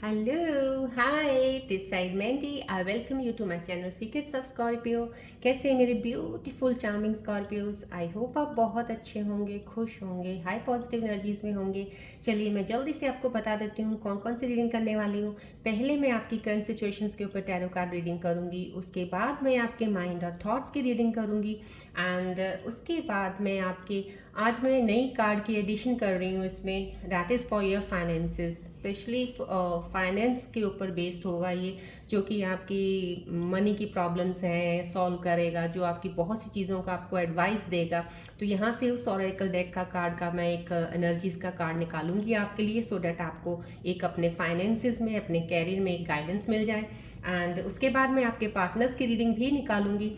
Hello hi this side Mandy I welcome you to my channel secrets of Scorpio. कैसे हैं मेरे beautiful charming Scorpios. I hope आप बहुत अच्छे होंगे, खुश होंगे, हाई पॉजिटिव एनर्जीज में होंगे। चलिए मैं जल्दी से आपको बता देती हूँ कौन कौन सी रीडिंग करने वाली हूँ। पहले मैं आपकी करंट सिचुएशंस के ऊपर टैरो कार्ड रीडिंग करूँगी, उसके बाद मैं आपके माइंड और थॉट्स की रीडिंग करूँगी एंड उसके बाद मैं आपके आज मैं नई कार्ड की एडिशन कर रही हूँ इसमें, that is for your finances. Specially finance के ऊपर बेस्ड होगा ये, जो कि आपकी मनी की प्रॉब्लम्स हैं सॉल्व करेगा, जो आपकी बहुत सी चीज़ों का आपको एडवाइस देगा। तो यहाँ से उस ओरेकल डेक का कार्ड का मैं एक एनर्जीज का कार्ड निकालूंगी आपके लिए, सो डैट आपको एक अपने फाइनेंसेस में, अपने कैरियर में एक गाइडेंस मिल जाए। एंड उसके बाद मैं आपके पार्टनर्स की रीडिंग भी निकालूंगी,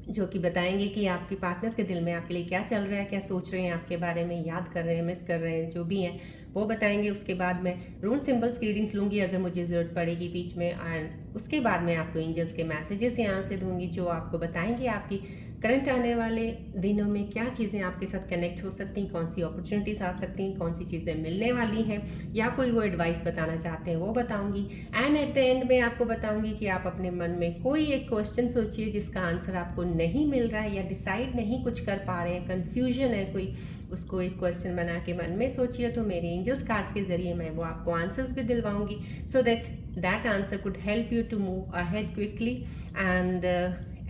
जो कि बताएंगे कि आपके पार्टनर्स के दिल में आपके लिए क्या चल रहा है, क्या सोच रहे हैं आपके बारे में, याद कर रहे हैं, मिस कर रहे हैं, जो भी हैं वो बताएंगे। उसके बाद मैं रून सिंबल्स की रीडिंग्स लूँगी अगर मुझे ज़रूरत पड़ेगी बीच में, एंड उसके बाद मैं आपको एंजल्स के मैसेजेस यहाँ से दूंगी जो आपको बताएंगे आपकी करंट आने वाले दिनों में क्या चीज़ें आपके साथ कनेक्ट हो सकती हैं, कौन सी अपॉर्चुनिटीज़ आ सकती हैं, कौन सी चीज़ें मिलने वाली हैं, या कोई वो एडवाइस बताना चाहते हैं वो बताऊंगी। एंड एट द एंड में आपको बताऊंगी कि आप अपने मन में कोई एक क्वेश्चन सोचिए जिसका आंसर आपको नहीं मिल रहा है या डिसाइड नहीं कुछ कर पा रहे हैं, कन्फ्यूजन है कोई, उसको एक क्वेश्चन बना के मन में सोचिए। तो मेरे एंजल्स कार्ड्स के जरिए मैं वो आपको आंसर्स भी दिलवाऊंगी, so that that answer could help you to move ahead quickly. And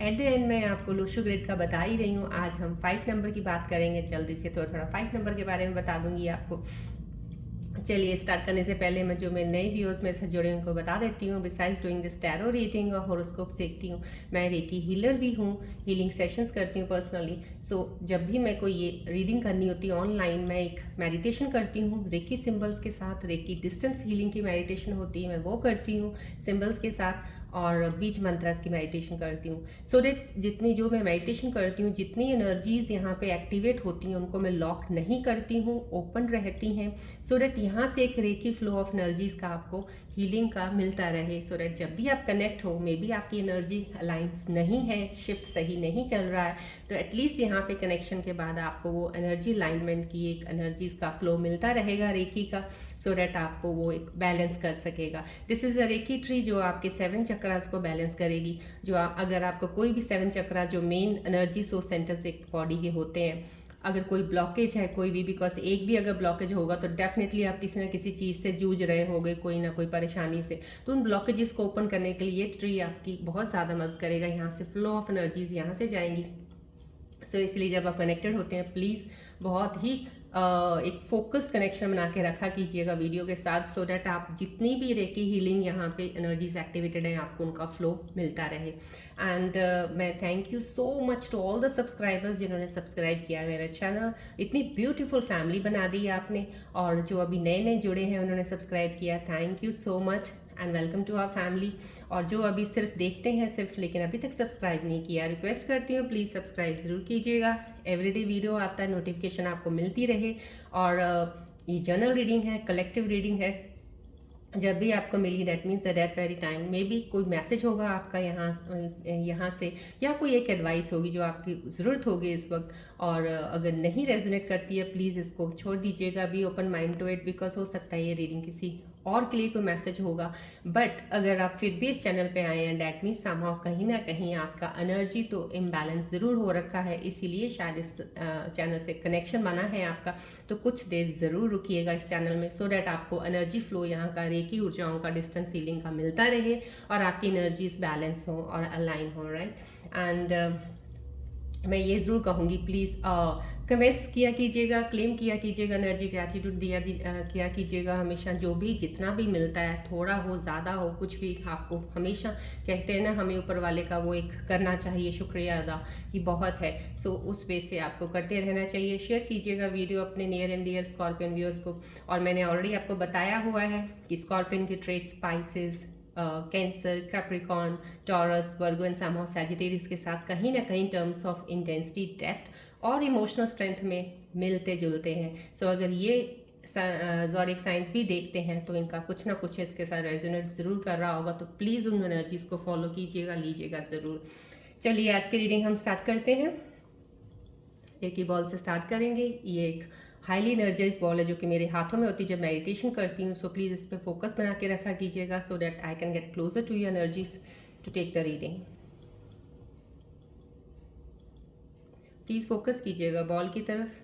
at the end मैं आपको लोशो ग्रिड का बता ही रही हूँ। आज हम 5 नंबर की बात करेंगे जल्दी से, थोड़ा थोड़ा 5 नंबर के बारे में बता दूंगी आपको। चलिए स्टार्ट करने से पहले मैं जो मैं नए व्यूअर्स में से जुड़े उनको बता देती हूँ, besides doing this tarot reading और हॉरोस्कोप देखती हूँ, मैं रेकी हीलर भी हूँ, हीलिंग सेशंस करती हूँ पर्सनली। सो जब भी मैं कोई ये रीडिंग करनी होती है ऑनलाइन, मैं एक मेडिटेशन करती हूँ रेकी सिंबल्स के साथ। रेकी डिस्टेंस हीलिंग की मेडिटेशन होती है, मैं वो करती हूँ सिंबल्स के साथ, और बीज मंत्रास की मेडिटेशन करती हूँ। सो दैट जितनी जो मैं मेडिटेशन करती हूँ, जितनी एनर्जीज यहाँ पे एक्टिवेट होती हैं उनको मैं लॉक नहीं करती हूँ, ओपन रहती हैं, सो दैट यहाँ से एक रेकी फ्लो ऑफ एनर्जीज का आपको हीलिंग का मिलता रहे। सो दैट जब भी आप कनेक्ट हो, मे बी आपकी एनर्जी अलाइंस नहीं है, शिफ्ट सही नहीं चल रहा है, तो एटलीस्ट यहाँ पे कनेक्शन के बाद आपको वो एनर्जी अलाइनमेंट की एक एनर्जीज का फ्लो मिलता रहेगा रेकी का, सो दैट आपको वो एक बैलेंस कर सकेगा। This is a reiki tree जो आपके 7 चक्रास को बैलेंस करेगी। जो अगर आपको कोई भी 7 चक्रा जो मेन एनर्जी सोर्स सेंटर्स एक बॉडी के होते हैं, अगर कोई ब्लॉकेज है कोई भी, बिकॉज एक भी अगर ब्लॉकेज होगा तो डेफिनेटली आप किसी ना किसी चीज़ से जूझ रहे होगे, कोई ना कोई परेशानी से, तो उन ब्लॉकेजेस को ओपन करने के लिए ये ट्री आपकी बहुत ज़्यादा मदद करेगा। यहाँ से फ्लो ऑफ एनर्जीज यहाँ से जाएंगी। सो इसलिए जब आप कनेक्टेड होते हैं प्लीज़ बहुत ही एक फोकस्ड कनेक्शन बना के रखा कीजिएगा वीडियो के साथ, सो डैट आप जितनी भी रेकी हीलिंग यहाँ पे एनर्जीज एक्टिवेटेड हैं आपको उनका फ्लो मिलता रहे। एंड मैं thank you so much to all the subscribers जिन्होंने सब्सक्राइब किया मेरा चैनल, इतनी ब्यूटीफुल फैमिली बना दी आपने, और जो अभी नए नए जुड़े हैं उन्होंने सब्सक्राइब किया, thank you so much and welcome to our family. और जो अभी सिर्फ देखते हैं सिर्फ, लेकिन अभी तक सब्सक्राइब नहीं किया, रिक्वेस्ट करती हूँ प्लीज़ सब्सक्राइब ज़रूर कीजिएगा। एवरीडे वीडियो आता है, नोटिफिकेशन आपको मिलती रहे। और ये जर्नल रीडिंग है, कलेक्टिव रीडिंग है, जब भी आपको मिली that means at that very time maybe कोई मैसेज होगा आपका यहाँ से, या कोई एक एडवाइस होगी जो आपकी ज़रूरत होगी इस वक्त। और अगर नहीं रेजोनेट करती है प्लीज़ इसको छोड़ दीजिएगा, be open mind to it, because हो सकता है ये रीडिंग किसी और के लिए कोई मैसेज होगा। बट अगर आप फिर भी इस चैनल पे आए हैं, डैट मीन्स समहाउ कहीं ना कहीं आपका एनर्जी तो इम्बैलेंस ज़रूर हो रखा है, इसीलिए शायद इस चैनल से कनेक्शन बना है आपका। तो कुछ देर ज़रूर रुकिएगा इस चैनल में, सो डैट आपको एनर्जी फ्लो यहाँ का रेकी ऊर्जाओं का डिस्टेंस हीलिंग का मिलता रहे और आपकी एनर्जीज बैलेंस हो और अलाइन हो, राइट। एंड मैं ये ज़रूर कहूँगी प्लीज़ कमेंट्स किया कीजिएगा, क्लेम किया कीजिएगा, एनर्जी ग्रैटिट्यूड किया कीजिएगा हमेशा। जो भी जितना भी मिलता है, थोड़ा हो ज़्यादा हो, कुछ भी आपको हमेशा कहते हैं ना, हमें ऊपर वाले का वो एक करना चाहिए शुक्रिया अदा कि बहुत है। सो उस बेस से आपको करते रहना चाहिए। शेयर कीजिएगा वीडियो अपने near and dear scorpion viewers को। और मैंने ऑलरेडी आपको बताया हुआ है कि स्कॉर्पियन के traits Pisces, Cancer, Capricorn, Taurus, Virgo and somehow Sagittarius के साथ कहीं ना कहीं टर्म्स ऑफ इंटेंसिटी, डेप्थ और इमोशनल स्ट्रेंथ में मिलते जुलते हैं। सो अगर ये ज़ोडिएक साइंस भी देखते हैं तो इनका कुछ ना कुछ इसके साथ रेजोनेट ज़रूर कर रहा होगा, तो प्लीज़ उन एनर्जीज़ को फॉलो कीजिएगा, लीजिएगा ज़रूर। चलिए आज की रीडिंग हम स्टार्ट करते हैं। एक ही बॉल से स्टार्ट करेंगे। ये एक हाईली एनर्जाइज बॉल है जो कि मेरे हाथों में होती है जब मेडिटेशन करती हूँ। सो प्लीज़ इस पर फोकस बना के रखा कीजिएगा so that I can get closer to your energies to take the reading. Please focus कीजिएगा बॉल की तरफ।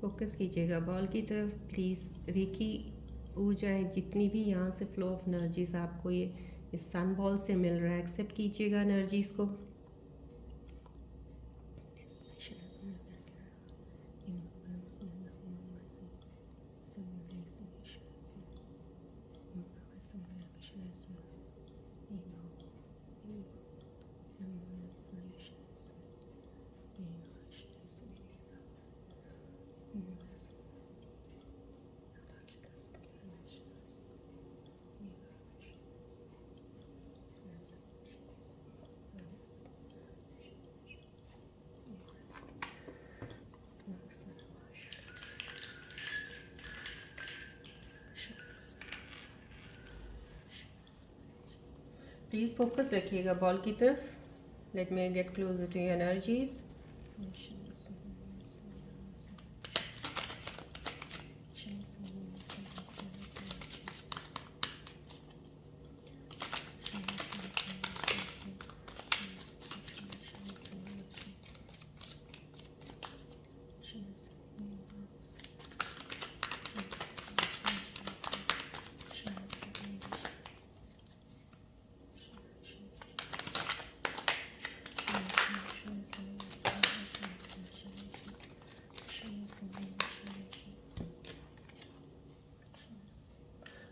फोकस कीजिएगा बॉल की तरफ प्लीज़। रेकी ऊर्जाएं जितनी भी यहाँ से फ्लो ऑफ एनर्जीज आपको ये इस सन बॉल से मिल रहा है, एक्सेप्ट कीजिएगा एनर्जीज को। प्लीज़ फोकस रखिएगा बॉल की तरफ। Let me get closer to your energies.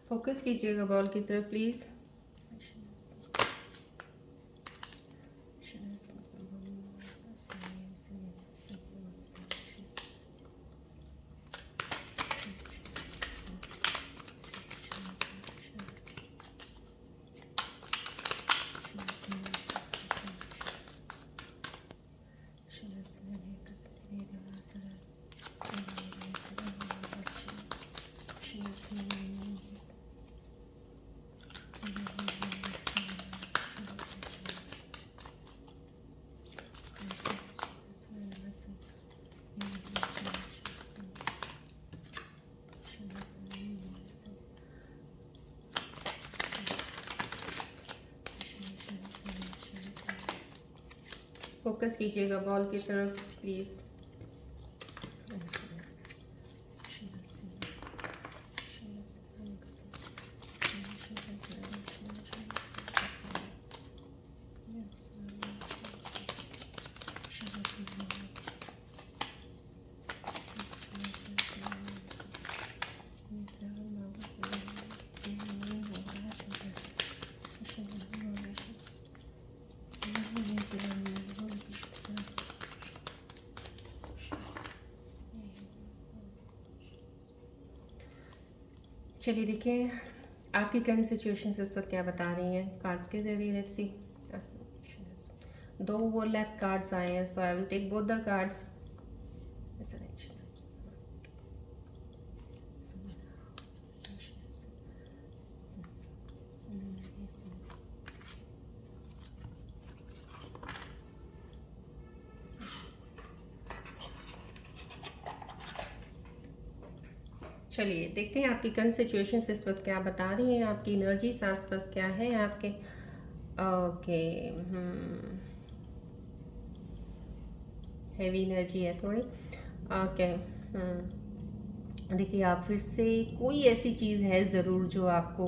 Focus कीजिएगा बॉल की तरफ प्लीज़। फोकस कीजिएगा बॉल की तरफ प्लीज़। चलिए देखिए आपकी करंट सिचुएशन इस वक्त क्या बता रही हैं कार्ड्स के जरिए। Let's see. दो ओवरलैप कार्ड्स आए हैं so I will take both the cards. चलिए देखते हैं आपकी करंट सिचुएशन इस वक्त क्या बता रही हैं, आपकी एनर्जी आसपास क्या है आपके। ओके हैवी एनर्जी है थोड़ी। ओके देखिए आप फिर से कोई ऐसी चीज़ है ज़रूर जो आपको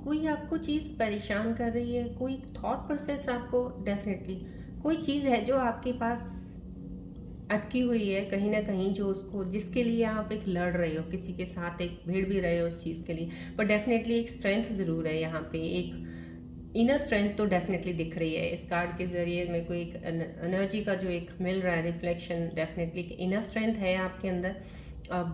कोई आपको चीज़ परेशान कर रही है, कोई थॉट प्रोसेस आपको डेफिनेटली कोई चीज़ है जो आपके पास अटकी हुई है कहीं ना कहीं, जो उसको जिसके लिए आप एक लड़ रहे हो, किसी के साथ एक भिड़ भी रहे हो उस चीज़ के लिए, पर डेफिनेटली एक स्ट्रेंथ ज़रूर है यहाँ पे, एक इनर स्ट्रेंथ तो डेफिनेटली दिख रही है इस कार्ड के ज़रिए मेरे को। एक एनर्जी का जो एक मिल रहा है रिफ्लेक्शन, डेफिनेटली इनर स्ट्रेंथ है आपके अंदर। अब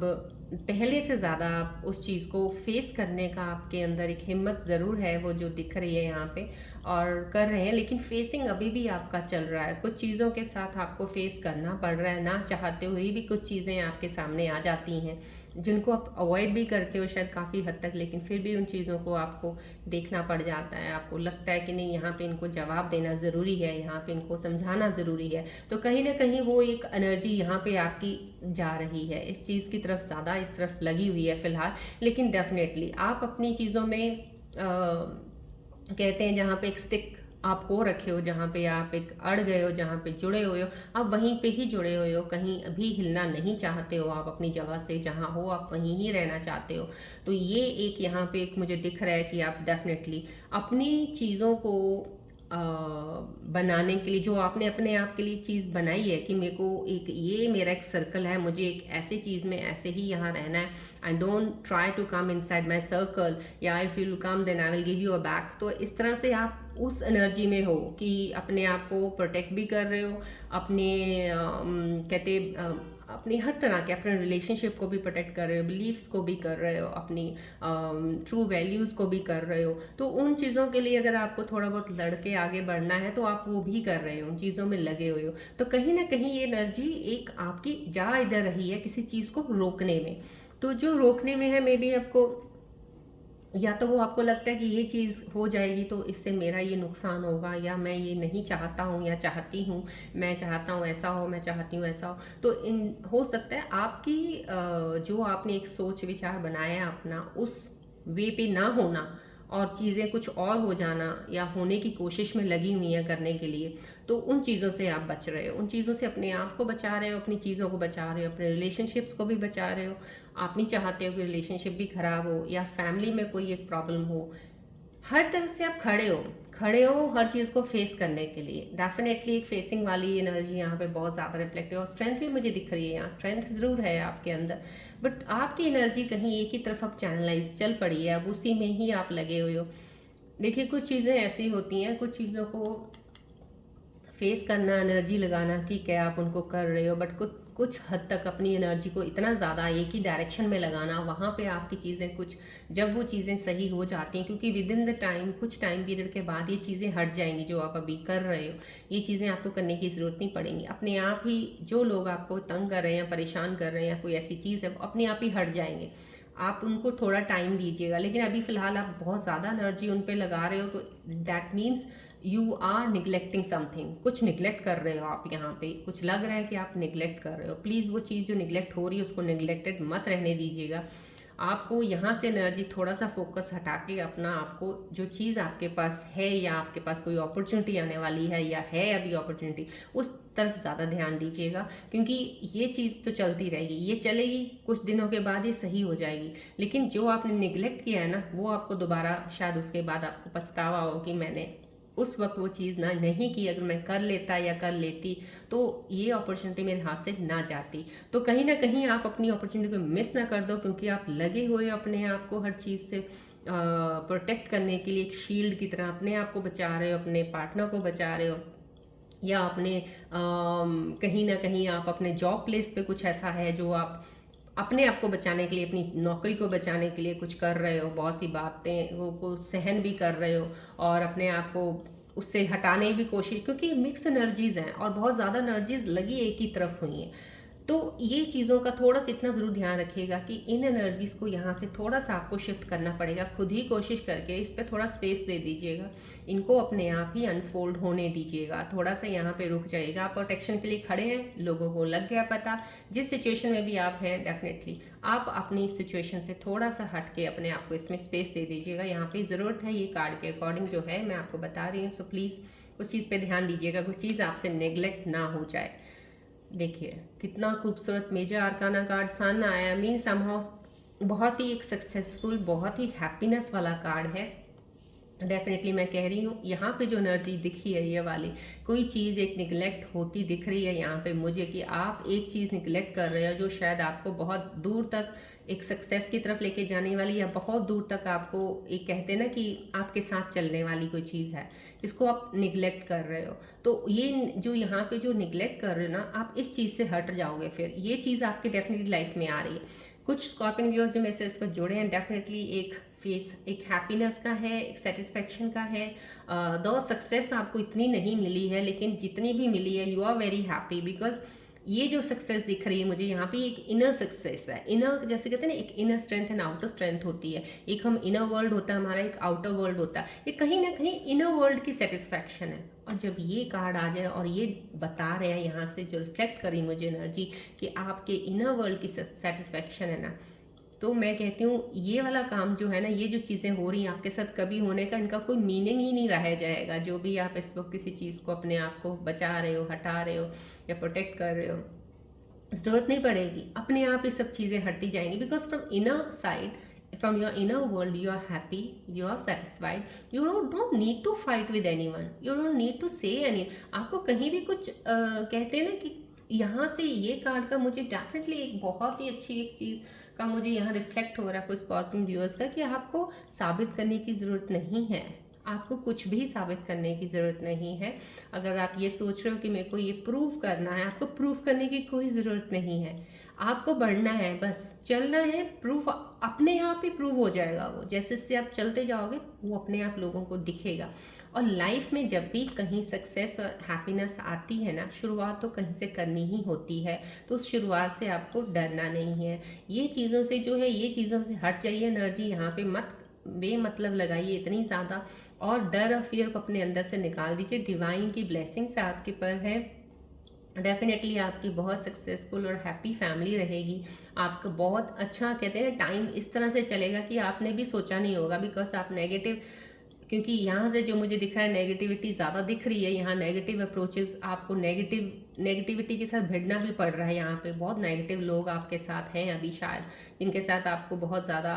पहले से ज़्यादा आप उस चीज़ को फेस करने का आपके अंदर एक हिम्मत ज़रूर है, वो जो दिख रही है यहाँ पे, और कर रहे हैं। लेकिन फेसिंग अभी भी आपका चल रहा है, कुछ चीज़ों के साथ आपको फेस करना पड़ रहा है, ना चाहते हुए भी कुछ चीज़ें आपके सामने आ जाती हैं जिनको आप अवॉइड भी करते हो शायद काफ़ी हद तक, लेकिन फिर भी उन चीज़ों को आपको देखना पड़ जाता है। आपको लगता है कि नहीं, यहाँ पे इनको जवाब देना ज़रूरी है, यहाँ पे इनको समझाना ज़रूरी है। तो कहीं ना कहीं वो एक एनर्जी यहाँ पे आपकी जा रही है, इस चीज़ की तरफ ज़्यादा इस तरफ लगी हुई है फ़िलहाल। लेकिन डेफिनेटली आप अपनी चीज़ों में कहते हैं जहाँ पे एक स्टिक आप हो रखे हो, जहाँ पे आप एक अड़ गए हो, जहाँ पे जुड़े हुए हो, आप वहीं पे ही जुड़े हुए हो, कहीं अभी हिलना नहीं चाहते हो आप अपनी जगह से, जहाँ हो आप वहीं ही रहना चाहते हो। तो ये एक यहाँ पे एक मुझे दिख रहा है कि आप डेफिनेटली अपनी चीज़ों को बनाने के लिए, जो आपने अपने आप के लिए चीज़ बनाई है कि मेरे को एक ये मेरा एक सर्कल है, मुझे एक ऐसी चीज़ में ऐसे ही यहाँ रहना है, I don't try to come inside my circle, या if you come then I will give you a back. तो इस तरह से आप उस एनर्जी में हो कि अपने आप को प्रोटेक्ट भी कर रहे हो, अपने कहते अपनी हर तरह के अपने रिलेशनशिप को भी प्रोटेक्ट कर रहे हो, बिलीव्स को भी कर रहे हो, अपनी ट्रू वैल्यूज़ को भी कर रहे हो। तो उन चीज़ों के लिए अगर आपको थोड़ा बहुत लड़के आगे बढ़ना है तो आप वो भी कर रहे हो, उन चीज़ों में लगे हुए हो। तो कहीं ना कहीं ये एनर्जी एक आपकी जा इधर रही है किसी चीज़ को रोकने में। तो जो रोकने में है, मे बी आपको, या तो वो आपको लगता है कि ये चीज़ हो जाएगी तो इससे मेरा ये नुकसान होगा, या मैं ये नहीं चाहता हूँ या चाहती हूँ, मैं चाहता हूँ ऐसा हो, मैं चाहती हूँ ऐसा हो। तो इन हो सकता है आपकी जो आपने एक सोच विचार बनाया है अपना, उस वे पे ना होना और चीज़ें कुछ और हो जाना, या होने की कोशिश में लगी हुई हैं करने के लिए। तो उन चीज़ों से आप बच रहे हो, उन चीज़ों से अपने आप को बचा रहे हो, अपनी चीज़ों को बचा रहे हो, अपने रिलेशनशिप्स को भी बचा रहे हो। आप नहीं चाहते हो कि रिलेशनशिप भी खराब हो या फैमिली में कोई एक प्रॉब्लम हो। हर तरफ से आप खड़े हो हर चीज़ को फेस करने के लिए। डेफिनेटली एक फेसिंग वाली एनर्जी यहाँ पे बहुत ज़्यादा रिफ्लेक्ट है, और स्ट्रेंथ भी मुझे दिख रही है यहाँ, स्ट्रेंथ ज़रूर है आपके अंदर, बट आपकी एनर्जी कहीं एक ही तरफ अब चैनलाइज चल पड़ी है, अब उसी में ही आप लगे हुए हो। देखिए, कुछ चीज़ें ऐसी होती हैं, कुछ चीज़ों को फेस करना, एनर्जी लगाना, ठीक है आप उनको कर रहे हो, बट कुछ कुछ हद तक अपनी एनर्जी को इतना ज़्यादा एक ही डायरेक्शन में लगाना, वहाँ पे आपकी चीज़ें कुछ, जब वो चीज़ें सही हो जाती हैं, क्योंकि विद इन द टाइम, कुछ टाइम पीरियड के बाद ये चीज़ें हट जाएंगी जो आप अभी कर रहे हो, ये चीज़ें आपको करने की ज़रूरत नहीं पड़ेंगी, अपने आप ही जो लोग आपको तंग कर रहे हैं, परेशान कर रहे हैं, या कोई ऐसी चीज़ है, अपने आप ही हट जाएंगे। आप उनको थोड़ा टाइम दीजिएगा, लेकिन अभी फ़िलहाल आप बहुत ज़्यादा एनर्जी उन पर लगा रहे हो, तो that means you are neglecting something, कुछ निगलेक्ट कर रहे हो आप यहाँ पे, कुछ लग रहा है कि आप निगलेक्ट कर रहे हो। प्लीज़ वो चीज़ जो निगलेक्ट हो रही है उसको निगलेक्टेड मत रहने दीजिएगा। आपको यहाँ से एनर्जी थोड़ा सा फोकस हटा के अपना, आपको जो चीज़ आपके पास है, या आपके पास कोई अपॉर्चुनिटी आने वाली है, या है अभी अपॉर्चुनिटी, उस तरफ ज़्यादा ध्यान दीजिएगा, क्योंकि ये चीज़ तो चलती रहेगी, ये चलेगी, कुछ दिनों के बाद ये सही हो जाएगी। लेकिन जो आपने निगलेक्ट किया है ना, वो आपको दोबारा शायद उसके बाद आपको पछतावा हो कि मैंने उस वक्त वो चीज़ ना नहीं की, अगर मैं कर लेता या कर लेती तो ये अपॉर्चुनिटी मेरे हाथ से ना जाती। तो कहीं ना कहीं आप अपनी अपॉर्चुनिटी को मिस ना कर दो, क्योंकि आप लगे हुए अपने आप को हर चीज़ से प्रोटेक्ट करने के लिए, एक शील्ड की तरह अपने आप को बचा रहे हो, अपने पार्टनर को बचा रहे हो, या अपने कहीं ना कहीं आप अपने जॉब प्लेस पे कुछ ऐसा है जो आप अपने आप को बचाने के लिए, अपनी नौकरी को बचाने के लिए कुछ कर रहे हो, बहुत सी बातें वो को सहन भी कर रहे हो, और अपने आप को उससे हटाने की भी कोशिश, क्योंकि मिक्स एनर्जीज हैं और बहुत ज़्यादा एनर्जीज लगी एक ही तरफ हुई हैं। तो ये चीज़ों का थोड़ा सा इतना ज़रूर ध्यान रखिएगा कि इन एनर्जीज़ को यहाँ से थोड़ा सा आपको शिफ्ट करना पड़ेगा, खुद ही कोशिश करके इस पर थोड़ा स्पेस दे दीजिएगा, इनको अपने आप ही अनफोल्ड होने दीजिएगा, थोड़ा सा यहाँ पे रुक जाइएगा। आप प्रोटेक्शन के लिए खड़े हैं, लोगों को लग गया पता, जिस सिचुएशन में भी आप हैं, डेफिनेटली आप अपनी सिचुएशन से थोड़ा सा हट के अपने आप को इसमें स्पेस दे दीजिएगा। यहाँ पे ज़रूरत है, ये कार्ड के अकॉर्डिंग जो है मैं आपको बता रही हूँ, सो प्लीज़ उस चीज़ पे ध्यान दीजिएगा, कुछ चीज़ आपसे नेग्लेक्ट ना हो जाए। देखिए कितना खूबसूरत मेजर आर्काना कार्ड सन आया, मीन समहाउ बहुत ही एक सक्सेसफुल, बहुत ही हैप्पीनेस वाला कार्ड है। डेफिनेटली मैं कह रही हूँ, यहाँ पे जो एनर्जी दिखी है ये वाली, कोई चीज़ एक निगलेक्ट होती दिख रही है यहाँ पे मुझे, कि आप एक चीज़ निगलेक्ट कर रहे हो जो शायद आपको बहुत दूर तक एक सक्सेस की तरफ लेके जाने वाली, या बहुत दूर तक आपको, एक कहते हैं ना कि आपके साथ चलने वाली कोई चीज़ है, इसको आप निगलेक्ट कर रहे हो। तो ये जो यहाँ पे जो निगलेक्ट कर रहे हो ना, आप इस चीज़ से हट जाओगे, फिर ये चीज़ आपकी डेफिनेटली लाइफ में आ रही है। कुछ स्कॉर्पियन व्यूअर्स जो मेरे से इस पर जुड़े हैं, डेफिनेटली एक फेस, एक हैप्पीनेस का है, एक सेटिस्फेक्शन का है। दो सक्सेस आपको इतनी नहीं मिली है, लेकिन जितनी भी मिली है you are very happy, because ये जो सक्सेस दिख रही है मुझे यहाँ पे, एक इनर सक्सेस है। इनर, जैसे कहते हैं ना, एक inner strength and outer strength होती है। एक हम इनर वर्ल्ड होता है हमारा, एक आउटर वर्ल्ड होता है। ये कहीं ना कहीं इनर वर्ल्ड की सेटिस्फैक्शन है। और जब ये कार्ड आ जाए और ये बता रहे हैं यहाँ से, जो रिफ्लेक्ट करी मुझे एनर्जी, कि आपके इनर वर्ल्ड की सेटिस्फैक्शन है ना, तो मैं कहती हूँ ये वाला काम जो है ना, ये जो चीज़ें हो रही हैं आपके साथ, कभी होने का इनका कोई मीनिंग ही नहीं रह जाएगा। जो भी आप इस वक्त किसी चीज़ को, अपने आप को बचा रहे हो, हटा रहे हो या प्रोटेक्ट कर रहे हो, ज़रूरत नहीं पड़ेगी, अपने आप ये सब चीज़ें हटती जाएंगी। Because from inner side, from your inner world, you are happy, you are satisfied, you don't need to fight with anyone, you don't need to say any, आपको कहीं भी कुछ कहते हैं ना कि यहाँ से ये कार्ड का मुझे डेफिनेटली एक बहुत ही अच्छी एक चीज़ का मुझे यहाँ रिफ्लेक्ट हो रहा है कोई स्कॉर्पियन व्यूअर्स का, कि आपको साबित करने की ज़रूरत नहीं है। आपको कुछ भी साबित करने की ज़रूरत नहीं है। अगर आप ये सोच रहे हो कि मेरे को ये प्रूव करना है, आपको प्रूव करने की कोई ज़रूरत नहीं है। आपको बढ़ना है, बस चलना है, प्रूफ अपने आप ही प्रूव हो जाएगा। वो जैसे जैसे आप चलते जाओगे वो अपने आप लोगों को दिखेगा। और लाइफ में जब भी कहीं सक्सेस और हैप्पीनेस आती है ना, शुरुआत तो कहीं से करनी ही होती है। तो उस शुरुआत से आपको डरना नहीं है। ये चीज़ों से जो है, ये चीज़ों से हट जाइए, एनर्जी यहाँ पे मत बेमतलब लगाइए इतनी ज़्यादा, और डर और फियर को अपने अंदर से निकाल दीजिए। डिवाइन की ब्लेसिंग्स आपके पर है। डेफिनेटली आपकी बहुत सक्सेसफुल और हैप्पी फैमिली रहेगी। आपका बहुत अच्छा, कहते हैं टाइम इस तरह से चलेगा कि आपने भी सोचा नहीं होगा। बिकॉज आप नेगेटिव, क्योंकि यहाँ से जो मुझे दिख रहा है नेगेटिविटी ज़्यादा दिख रही है। यहाँ नेगेटिव अप्रोचेस, आपको नेगेटिविटी के साथ भिड़ना भी पड़ रहा है। यहाँ पे बहुत नेगेटिव लोग आपके साथ हैं अभी शायद, जिनके साथ आपको बहुत ज़्यादा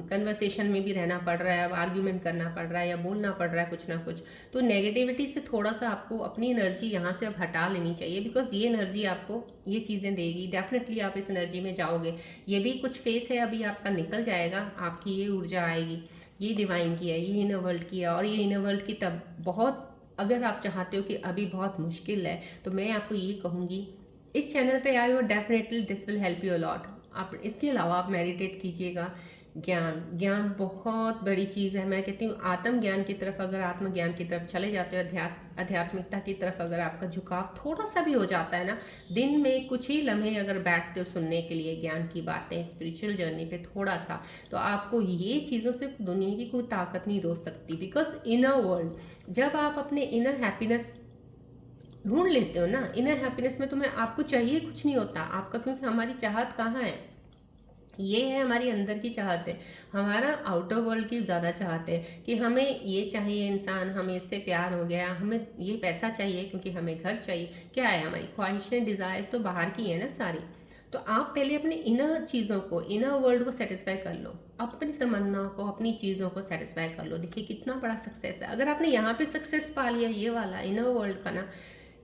कन्वर्सेशन में भी रहना पड़ रहा है, आर्ग्यूमेंट करना पड़ रहा है या बोलना पड़ रहा है कुछ ना कुछ। तो नेगेटिविटी से थोड़ा सा आपको अपनी एनर्जी यहाँ से अब हटा लेनी चाहिए। बिकॉज ये एनर्जी आपको ये चीज़ें देगी। डेफिनेटली आप इस एनर्जी में जाओगे। ये भी कुछ फेस है अभी आपका, निकल जाएगा, आपकी ये ऊर्जा आएगी। ये डिवाइन की है, ये इनर वर्ल्ड की है। और ये इनर वर्ल्ड की तब बहुत, अगर आप चाहते हो कि अभी बहुत मुश्किल है, तो मैं आपको ये कहूँगी, इस चैनल पे आए हो, definitely this will help you a lot. आप इसके अलावा आप मेडिटेट कीजिएगा। ज्ञान बहुत बड़ी चीज़ है। मैं कहती हूँ आत्मज्ञान की तरफ, अगर आत्मज्ञान की तरफ चले जाते हो, आध्यात्मिकता की तरफ अगर आपका झुकाव थोड़ा सा भी हो जाता है ना, दिन में कुछ ही लम्हे अगर बैठते हो सुनने के लिए ज्ञान की बातें, स्पिरिचुअल जर्नी पे थोड़ा सा, तो आपको ये चीज़ों से दुनिया की कोई ताकत नहीं रोक सकती। बिकॉज इनर वर्ल्ड, जब आप अपने इनर हैप्पीनेस ढूंढ लेते हो ना, इनर हैप्पीनेस में तुम्हें, आपको चाहिए कुछ नहीं होता आपका, क्योंकि हमारी चाहत कहाँ है, ये है हमारी अंदर की चाहत है। हमारा आउटर वर्ल्ड की ज़्यादा चाहते हैं कि हमें ये चाहिए इंसान, हमें इससे प्यार हो गया, हमें ये पैसा चाहिए क्योंकि हमें घर चाहिए। क्या है, हमारी ख्वाहिशें, डिज़ायर्स तो बाहर की है ना सारी। तो आप पहले अपने इनर चीज़ों को, इनर वर्ल्ड को सेटिस्फाई कर लो, अपनी तमन्ना को, अपनी चीज़ों को सेटिस्फाई कर लो। देखिए कितना बड़ा सक्सेस है। अगर आपने यहाँ पे सक्सेस पा लिया, ये वाला इनर वर्ल्ड का ना,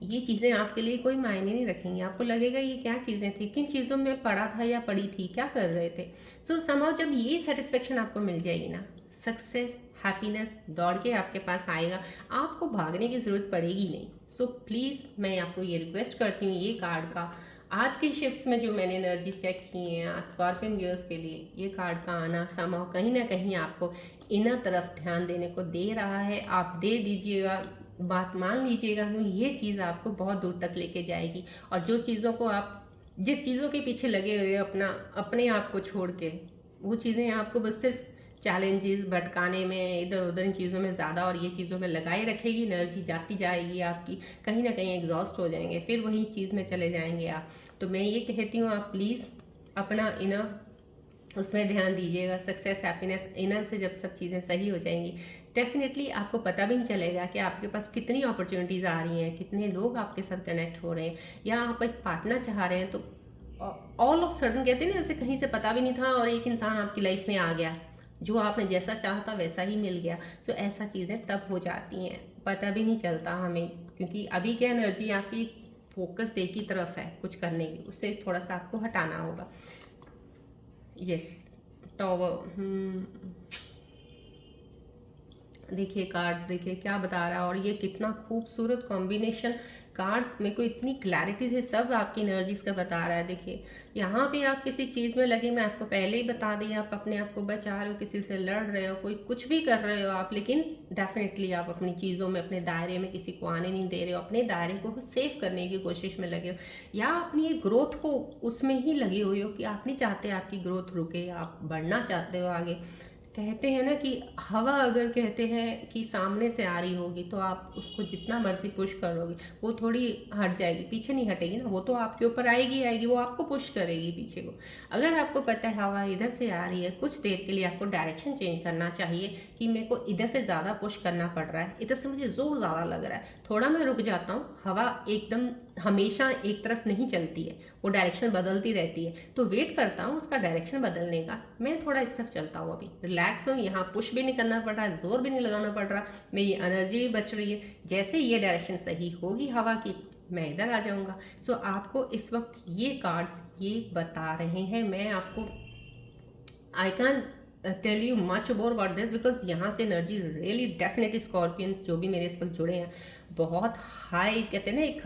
ये चीज़ें आपके लिए कोई मायने नहीं रखेंगी। आपको लगेगा ये क्या चीज़ें थी, किन चीज़ों में पढ़ा था या पढ़ी थी, क्या कर रहे थे। सो समाव जब ये सेटिस्फेक्शन आपको मिल जाएगी ना, सक्सेस, हैप्पीनेस दौड़ के आपके पास आएगा, आपको भागने की ज़रूरत पड़ेगी नहीं। सो प्लीज़ मैं आपको ये रिक्वेस्ट करती हूँ, ये कार्ड का आज की शिफ्ट्स में जो मैंने एनर्जीज चेक की हैं स्कॉर्पियन व्यूअर्स के लिए, ये कार्ड का आना समाव कहीं ना कहीं आपको इनर तरफ ध्यान देने को दे रहा है। आप दे दीजिएगा, बात मान लीजिएगा, क्योंकि ये चीज़ आपको बहुत दूर तक लेके जाएगी। और जो चीज़ों को आप, जिस चीज़ों के पीछे लगे हुए अपने आप को छोड़ के, वो चीज़ें आपको बस सिर्फ चैलेंजेस भटकाने में, इधर उधर इन चीज़ों में ज़्यादा और ये चीज़ों में लगाए रखेगी। एनर्जी जाती जाएगी आपकी, कहीं ना कहीं एग्जॉस्ट हो जाएंगे, फिर वही चीज़ में चले जाएंगे आप। तो मैं ये कहती हूँ, आप प्लीज़ अपना इनर उसमें ध्यान दीजिएगा। सक्सेस, हैप्पीनेस, इनर से जब सब चीज़ें सही हो जाएंगी, डेफिनेटली आपको पता भी नहीं चलेगा कि आपके पास कितनी अपॉर्चुनिटीज़ आ रही हैं, कितने लोग आपके साथ कनेक्ट हो रहे हैं, या आप एक पार्टनर चाह रहे हैं। तो ऑल ऑफ सडन कहते हैं ना, जैसे कहीं से पता भी नहीं था और एक इंसान आपकी लाइफ में आ गया, जो आपने जैसा चाहा था वैसा ही मिल गया। सो ऐसा चीज़ें तब हो जाती हैं, पता भी नहीं चलता हमें, क्योंकि अभी क्या एनर्जी आपकी फोकस्ड एक ही तरफ है कुछ करने की, उससे थोड़ा सा आपको हटाना होगा। Yes, tower. देखिए कार्ड, देखिए क्या बता रहा है, और ये कितना खूबसूरत कॉम्बिनेशन कार्ड्स, मेरे को इतनी क्लैरिटी से सब आपकी एनर्जीज का बता रहा है। देखिए यहाँ पे आप किसी चीज़ में लगे, मैं आपको पहले ही बता दी, आप अपने आप को बचा रहे हो, किसी से लड़ रहे हो, कोई कुछ भी कर रहे हो आप, लेकिन डेफिनेटली आप अपनी चीज़ों में, अपने दायरे में किसी को आने नहीं दे रहे हो, अपने दायरे को सेव करने की कोशिश में लगे हो, या अपनी ग्रोथ को उसमें ही लगे हुए हो कि आप नहीं चाहते आपकी ग्रोथ रुके, आप बढ़ना चाहते हो आगे। कहते हैं ना कि हवा अगर कहते हैं कि सामने से आ रही होगी तो आप उसको जितना मर्जी पुश करोगे वो थोड़ी हट जाएगी, पीछे नहीं हटेगी ना, वो तो आपके ऊपर आएगी आएगी, वो आपको पुश करेगी पीछे को। अगर आपको पता है हवा इधर से आ रही है, कुछ देर के लिए आपको डायरेक्शन चेंज करना चाहिए कि मेरे को इधर से ज़्यादा पुश करना पड़ रहा है, इधर से मुझे ज़ोर ज़्यादा लग रहा है, थोड़ा मैं रुक जाता हूँ। हवा एकदम हमेशा एक तरफ नहीं चलती है, वो डायरेक्शन बदलती रहती है, तो वेट करता हूँ उसका डायरेक्शन बदलने का, मैं थोड़ा इस तरफ चलता हूँ, अभी रिलैक्स हूँ, यहाँ पुश भी नहीं करना पड़ रहा है, जोर भी नहीं लगाना पड़ रहा, मेरी एनर्जी भी बच रही है, जैसे ये डायरेक्शन सही होगी हवा की मैं इधर आ जाऊँगा। सो आपको इस वक्त ये कार्ड्स ये बता रहे हैं, मैं आपको I can tell you much about about this, because यहाँ से एनर्जी रियली डेफिनेटली स्कॉर्पियंस जो भी मेरे इस वक्त जुड़े हैं बहुत हाई, कहते हैं ना एक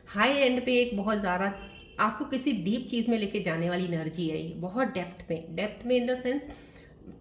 हाई एंड पे, एक बहुत ज़्यादा आपको किसी डीप चीज़ में लेके जाने वाली एनर्जी है ये, बहुत डेप्थ में in the sense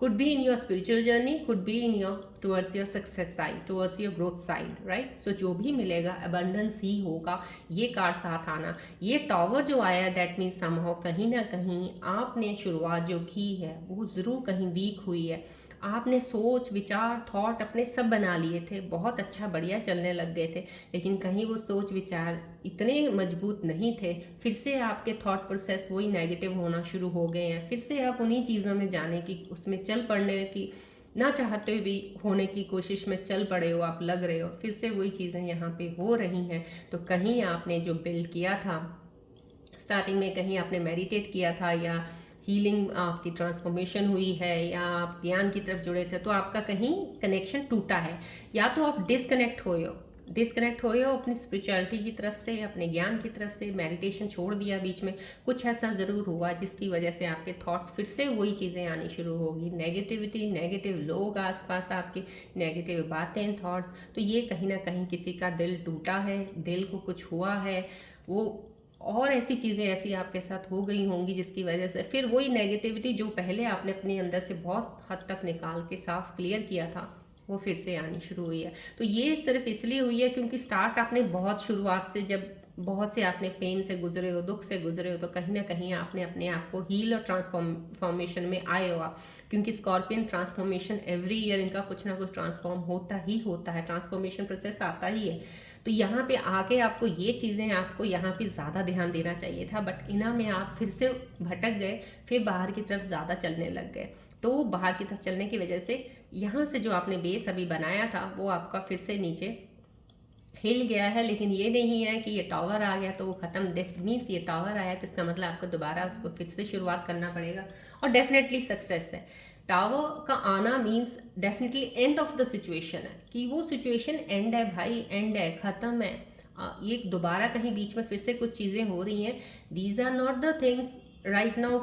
could be in your spiritual journey, could be in your towards your success side, towards your growth side, right? So जो भी मिलेगा abundance ही होगा, ये कार्ड साथ आना। ये टॉवर जो आया that means somehow कहीं ना कहीं आपने शुरुआत जो की है वो ज़रूर कहीं वीक हुई है, आपने सोच विचार थॉट अपने सब बना लिए थे, बहुत अच्छा बढ़िया चलने लग गए थे, लेकिन कहीं वो सोच विचार इतने मजबूत नहीं थे, फिर से आपके थॉट प्रोसेस वही नेगेटिव होना शुरू हो गए हैं, फिर से आप उन्हीं चीज़ों में जाने की, उसमें चल पड़ने की, ना चाहते भी होने की कोशिश में चल पड़े हो, आप लग रहे हो, फिर से वही चीज़ें यहाँ पे हो रही हैं। तो कहीं आपने जो बिल्ड किया था स्टार्टिंग में, कहीं आपने मेडिटेट किया था, या हीलिंग आपकी ट्रांसफॉर्मेशन हुई है, या आप ज्ञान की तरफ जुड़े थे, तो आपका कहीं कनेक्शन टूटा है, या तो आप डिस्कनेक्ट हुए हो अपनी स्पिरिचुअलिटी की तरफ से, अपने ज्ञान की तरफ से, मेडिटेशन छोड़ दिया बीच में, कुछ ऐसा ज़रूर हुआ जिसकी वजह से आपके थॉट्स फिर से वही चीज़ें आनी शुरू होगी, नेगेटिविटी, नेगेटिव लोग आसपास आपके, नेगेटिव बातें, थॉट्स। तो ये कहीं ना कहीं किसी का दिल टूटा है, दिल को कुछ हुआ है, वो और ऐसी चीज़ें ऐसी आपके साथ हो गई होंगी जिसकी वजह से फिर वही नेगेटिविटी जो पहले आपने अपने अंदर से बहुत हद तक निकाल के साफ क्लियर किया था वो फिर से आनी शुरू हुई है। तो ये सिर्फ इसलिए हुई है क्योंकि स्टार्ट आपने बहुत शुरुआत से, जब बहुत से आपने पेन से गुजरे हो, दुख से गुजरे हो, तो कहीं ना कहीं आपने अपने आप को हील और ट्रांसफॉर्मेशन में आए हो आप, क्योंकि स्कॉर्पियन ट्रांसफॉर्मेशन एवरी ईयर इनका कुछ ना कुछ ट्रांसफॉर्म होता ही होता है, ट्रांसफॉर्मेशन प्रोसेस आता ही है। तो यहाँ पे आके आपको ये चीज़ें, आपको यहाँ पे ज़्यादा ध्यान देना चाहिए था, बट इना में आप फिर से भटक गए, फिर बाहर की तरफ ज़्यादा चलने लग गए। तो बाहर की तरफ चलने की वजह से यहाँ से जो आपने बेस अभी बनाया था वो आपका फिर से नीचे हिल गया है। लेकिन ये नहीं है कि ये टावर आ गया तो वो ख़त्म, डेट मीन्स ये टावर आया तो इसका मतलब आपको दोबारा उसको फिर से शुरुआत करना पड़ेगा, और डेफिनेटली सक्सेस है। टावर का आना means definitely end of the situation है, कि वो सिचुएशन एंड है भाई, एंड है, ख़त्म है। ये दोबारा कहीं बीच में फिर से कुछ चीज़ें हो रही हैं, these are not the things right now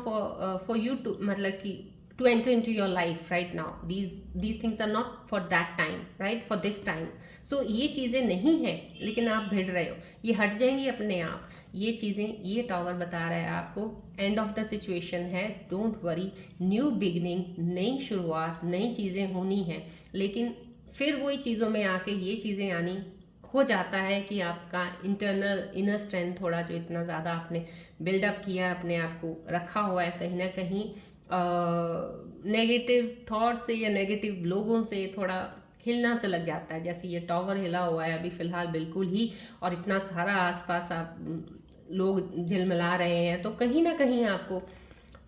for you too, मतलब कि to enter into your life right now, these things are not for that time, right, for this time. So ये चीज़ें नहीं हैं, लेकिन आप भिड़ रहे हो, ये हट जाएंगी अपने आप ये चीज़ें। ये टावर बता रहा है आपको एंड ऑफ द सिचुएशन है, डोंट वरी, न्यू बिगनिंग, नई शुरुआत, नई चीज़ें होनी है। लेकिन फिर वही चीज़ों में आके ये चीज़ें आनी हो जाता है कि आपका इंटरनल इनर स्ट्रेंथ थोड़ा, जो इतना ज़्यादा आपने बिल्डअप किया, अपने आप को रखा हुआ है, कहीं ना कहीं नेगेटिव थॉट से या नेगेटिव लोगों से थोड़ा हिलना से लग जाता है। जैसे ये टावर हिला हुआ है अभी फ़िलहाल बिल्कुल ही, और इतना सारा आसपास आप लोग झिलमिला रहे हैं, तो कहीं ना कहीं आपको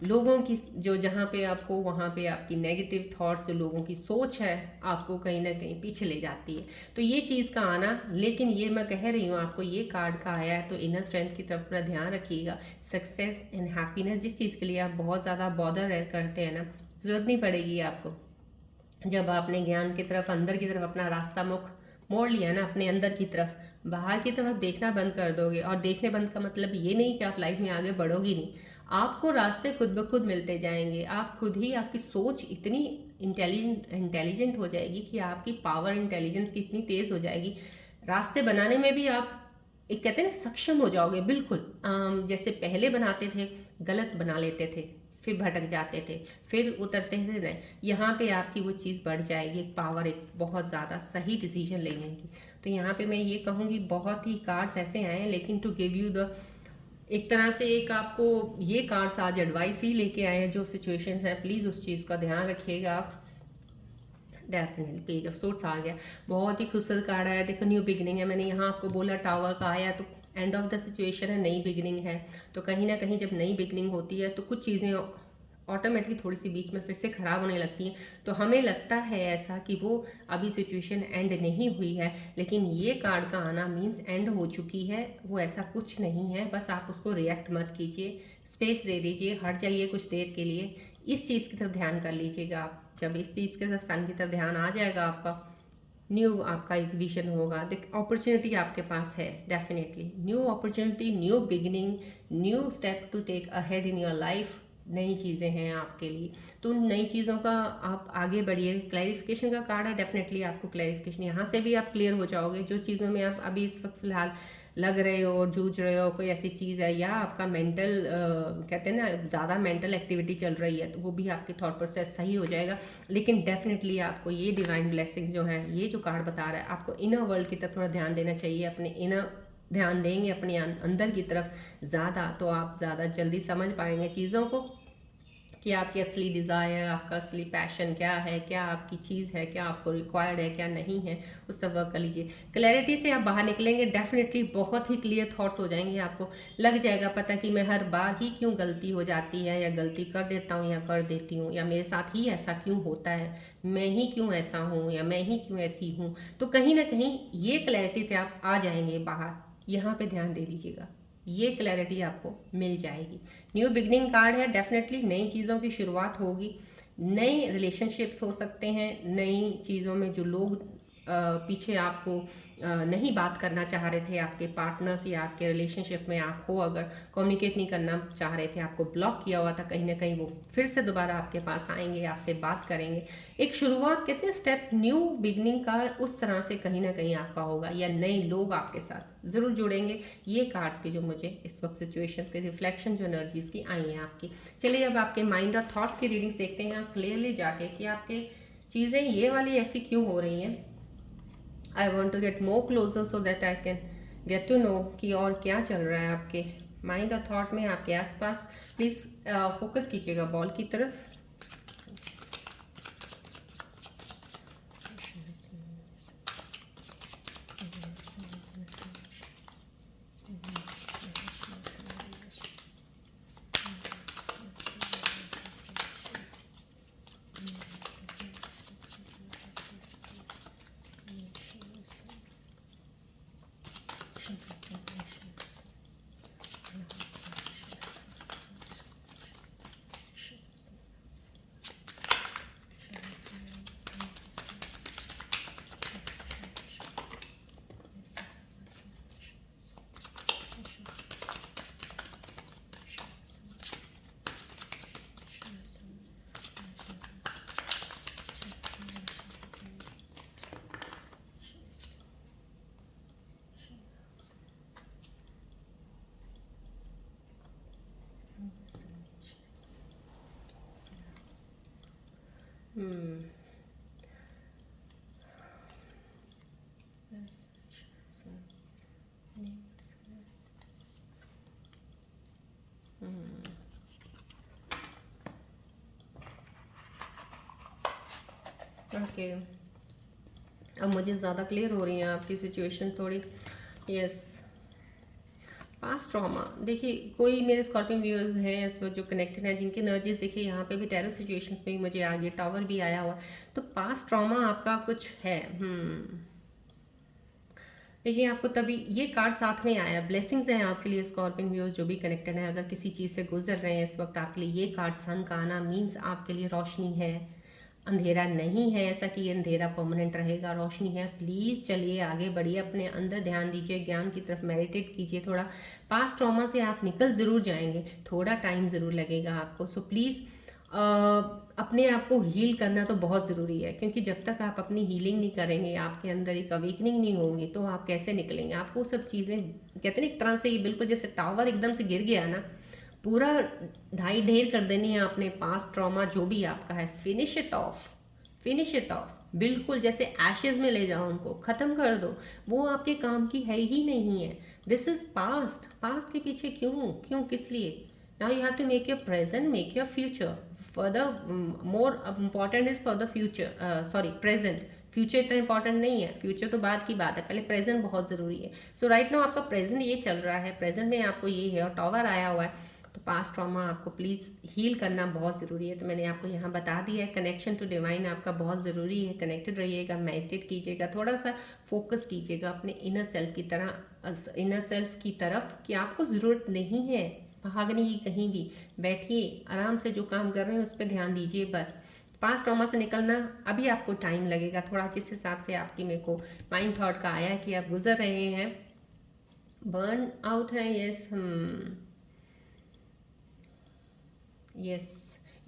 लोगों की जो, जहाँ पे आप हो वहाँ पे आपकी नेगेटिव थॉट्स, जो लोगों की सोच है, आपको कहीं ना कहीं पीछे ले जाती है। तो ये चीज़ का आना, लेकिन ये मैं कह रही हूँ आपको, ये कार्ड का आया है तो इनर स्ट्रेंथ की तरफ अपना ध्यान रखिएगा। सक्सेस एंड हैप्पीनेस, जिस चीज़ के लिए आप बहुत ज़्यादा बॉदर करते हैं ना, ज़रूरत नहीं पड़ेगी आपको। जब आपने ज्ञान की तरफ, अंदर की तरफ अपना रास्ता मुख मोड़ लिया ना, अपने अंदर की तरफ, बाहर की तरफ देखना बंद कर दोगे। और देखने बंद का मतलब ये नहीं कि आप लाइफ में आगे बढ़ोगी नहीं, आपको रास्ते खुद ब खुद मिलते जाएंगे। आप खुद ही, आपकी सोच इतनी इंटेलिजेंट हो जाएगी कि आपकी पावर इंटेलिजेंस की इतनी तेज़ हो जाएगी, रास्ते बनाने में भी आप एक कहते हैं ना सक्षम हो जाओगे बिल्कुल। जैसे पहले बनाते थे, गलत बना लेते थे, फिर भटक जाते थे, फिर उतरते थे, नहीं, यहाँ पे आपकी वो चीज़ बढ़ जाएगी, एक पावर, एक बहुत ज़्यादा सही डिसीजन लेने की। तो यहाँ पे मैं ये कहूँगी, बहुत ही कार्ड्स ऐसे आए हैं, लेकिन टू गिव यू द, एक तरह से एक आपको ये कार्ड्स आज एडवाइस ही लेके आए हैं। जो सिचुएशंस हैं प्लीज़ उस चीज़ का ध्यान रखिएगा आप। डेफिनेटली पेज ऑफ सोर्ट्स आ गया, बहुत ही खूबसूरत कार्ड आया। देखो न्यू बिगिनिंग है, मैंने यहाँ आपको बोला टावर का आया, तो एंड ऑफ द सिचुएशन है, नई बिगिनिंग है। तो कहीं ना कहीं जब नई बिगिनिंग होती है तो कुछ चीज़ें ऑटोमेटिकली थोड़ी सी बीच में फिर से ख़राब होने लगती हैं। तो हमें लगता है ऐसा कि वो अभी सिचुएशन एंड नहीं हुई है, लेकिन ये कार्ड का आना मीन्स एंड हो चुकी है। वो ऐसा कुछ नहीं है, बस आप उसको रिएक्ट मत कीजिए, स्पेस दे दीजिए, हट जाइए कुछ देर के लिए, इस चीज़ की तरफ ध्यान कर लीजिएगा आप। जब इस चीज़ के तरफ, सन की तरफ ध्यान आ जाएगा आपका, न्यू आपका एक विजन होगा। देख, अपॉर्चुनिटी आपके पास है, definitely new opportunity, new beginning, new step to take ahead in your life. नई चीज़ें हैं आपके लिए, तो उन नई चीज़ों का आप आगे बढ़िए। क्लैरिफिकेशन का कार्ड है, डेफिनेटली आपको क्लैरिफिकेशन, यहाँ से भी आप क्लियर हो जाओगे। जो चीज़ों में आप अभी इस वक्त फ़िलहाल लग रहे हो और जूझ रहे हो, कोई ऐसी चीज़ है, या आपका मेंटल कहते हैं ना ज़्यादा मेंटल एक्टिविटी चल रही है, तो वो भी आपकी थॉट प्रोसेस सही हो जाएगा। लेकिन डेफिनेटली आपको ये डिवाइन ब्लेसिंग्स जो हैं, ये जो कार्ड बता रहा है, आपको इनर वर्ल्ड की तरफ थोड़ा ध्यान देना चाहिए। अपने इनर ध्यान देंगे, अपने अंदर की तरफ ज़्यादा, तो आप ज़्यादा जल्दी समझ पाएंगे चीज़ों को कि आपकी असली डिज़ायर, आपका असली पैशन क्या है, क्या आपकी चीज़ है, क्या आपको रिक्वायर्ड है, क्या नहीं है, उस सब वर्क कर लीजिए। क्लैरिटी से आप बाहर निकलेंगे, डेफिनेटली बहुत ही क्लियर थॉट्स हो जाएंगे। आपको लग जाएगा पता कि मैं हर बार ही क्यों गलती हो जाती है, या गलती कर देता हूँ या कर देती हूँ, या मेरे साथ ही ऐसा क्यों होता है, मैं ही क्यों ऐसा हूँ, या मैं ही क्यों ऐसी हूँ। तो कहीं ना कहीं ये क्लैरिटी से आप आ जाएंगे बाहर, यहाँ पे ध्यान दे दीजिएगा, ये क्लैरिटी आपको मिल जाएगी। न्यू बिगनिंग कार्ड है, डेफिनेटली नई चीज़ों की शुरुआत होगी, नए रिलेशनशिप्स हो सकते हैं, नई चीज़ों में जो लोग पीछे आपको नहीं बात करना चाह रहे थे, आपके पार्टनर्स या आपके रिलेशनशिप में आप हो, अगर कम्युनिकेट नहीं करना चाह रहे थे, आपको ब्लॉक किया हुआ था, कहीं ना कहीं वो फिर से दोबारा आपके पास आएंगे, आपसे बात करेंगे। एक शुरुआत, कहते हैं स्टेप, न्यू बिगनिंग का उस तरह से कहीं ना कहीं आपका होगा, या नए लोग आपके साथ ज़रूर जुड़ेंगे। ये कार्ड्स की जो मुझे इस वक्त सिचुएशन के रिफ्लेक्शन जो एनर्जीज की आई हैं आपकी। चलिए अब आपके माइंड और थॉट्स की रीडिंग्स देखते हैं क्लियरली जाके कि आपके चीज़ें ये वाली ऐसी क्यों हो रही हैं। I want to get more closer so that I can get to know कि और क्या चल रहा है आपके माइंड और थॉट में, आपके आसपास। प्लीज़ फोकस कीजिएगा बॉल की तरफ। ओके, अब मुझे ज़्यादा क्लियर हो रही है आपकी सिचुएशन थोड़ी। Yes, past trauma. देखिए, कोई मेरे स्कॉर्पियन व्यूअर्स हैं इस वक्त जो कनेक्टेड हैं, जिनकी एनर्जीज देखिए यहाँ पे भी टैरो सिचुएशंस में भी मुझे आ गई, टावर भी आया हुआ, तो पास्ट ट्रॉमा आपका कुछ है। देखिए आपको तभी ये कार्ड साथ में आया, ब्लेसिंग्स हैं आपके लिए स्कॉर्पियन व्यूअर्स जो भी कनेक्टेड है। अगर किसी चीज़ से गुजर रहे हैं इस वक्त, आपके लिए ये कार्ड सन का आना मीन्स आपके लिए रोशनी है, अंधेरा नहीं है। ऐसा कि ये अंधेरा परमानेंट रहेगा, रोशनी है। प्लीज़ चलिए आगे बढ़िए, अपने अंदर ध्यान दीजिए, ज्ञान की तरफ मेडिटेट कीजिए थोड़ा। पास्ट ट्रॉमा से आप निकल ज़रूर जाएंगे, थोड़ा टाइम ज़रूर लगेगा आपको। सो प्लीज़ अपने आप को हील करना तो बहुत ज़रूरी है, क्योंकि जब तक आप अपनी हीलिंग नहीं करेंगे, आपके अंदर एक अवेकनिंग नहीं होगी, तो आप कैसे निकलेंगे। आपको सब चीज़ें कहते हैं ना, एक तरह से ये बिल्कुल जैसे टावर एकदम से गिर गया ना, पूरा ढाई ढेर कर देनी है आपने पास्ट ट्रॉमा जो भी आपका है। Finish it of, finish it of, बिल्कुल जैसे एशेज में ले जाओ उनको, ख़त्म कर दो। वो आपके काम की है ही नहीं है। दिस इज़ पास्ट, पास्ट के पीछे क्यों क्यों किस लिए। Now you have to make your present, make your future. Further more important is for the future, sorry present. Future इतना इंपॉर्टेंट नहीं है, फ्यूचर तो बाद की बात है, पहले प्रेजेंट बहुत ज़रूरी है। सो राइट नाउ आपका प्रेजेंट ये चल रहा है, प्रेजेंट में आपको ये है और टॉवर आया हुआ है, तो पास्ट ट्रॉमा आपको प्लीज़ हील करना बहुत ज़रूरी है। तो मैंने आपको यहाँ बता दिया है, कनेक्शन टू डिवाइन आपका बहुत ज़रूरी है। कनेक्टेड रहिएगा, मेडिटेट कीजिएगा, थोड़ा सा फोकस कीजिएगा अपने इनर सेल्फ की तरह, इनर सेल्फ की तरफ, कि आपको ज़रूरत नहीं है भागने की कहीं भी। बैठिए आराम से, जो काम कर रहे हैं उस पर ध्यान दीजिए बस। पास्ट ट्रॉमा से निकलना अभी आपको टाइम लगेगा थोड़ा, जिस हिसाब से आपकी मेरे को माइंड थॉट का आया है कि आप गुजर रहे हैं, बर्न आउट है। यस, यस,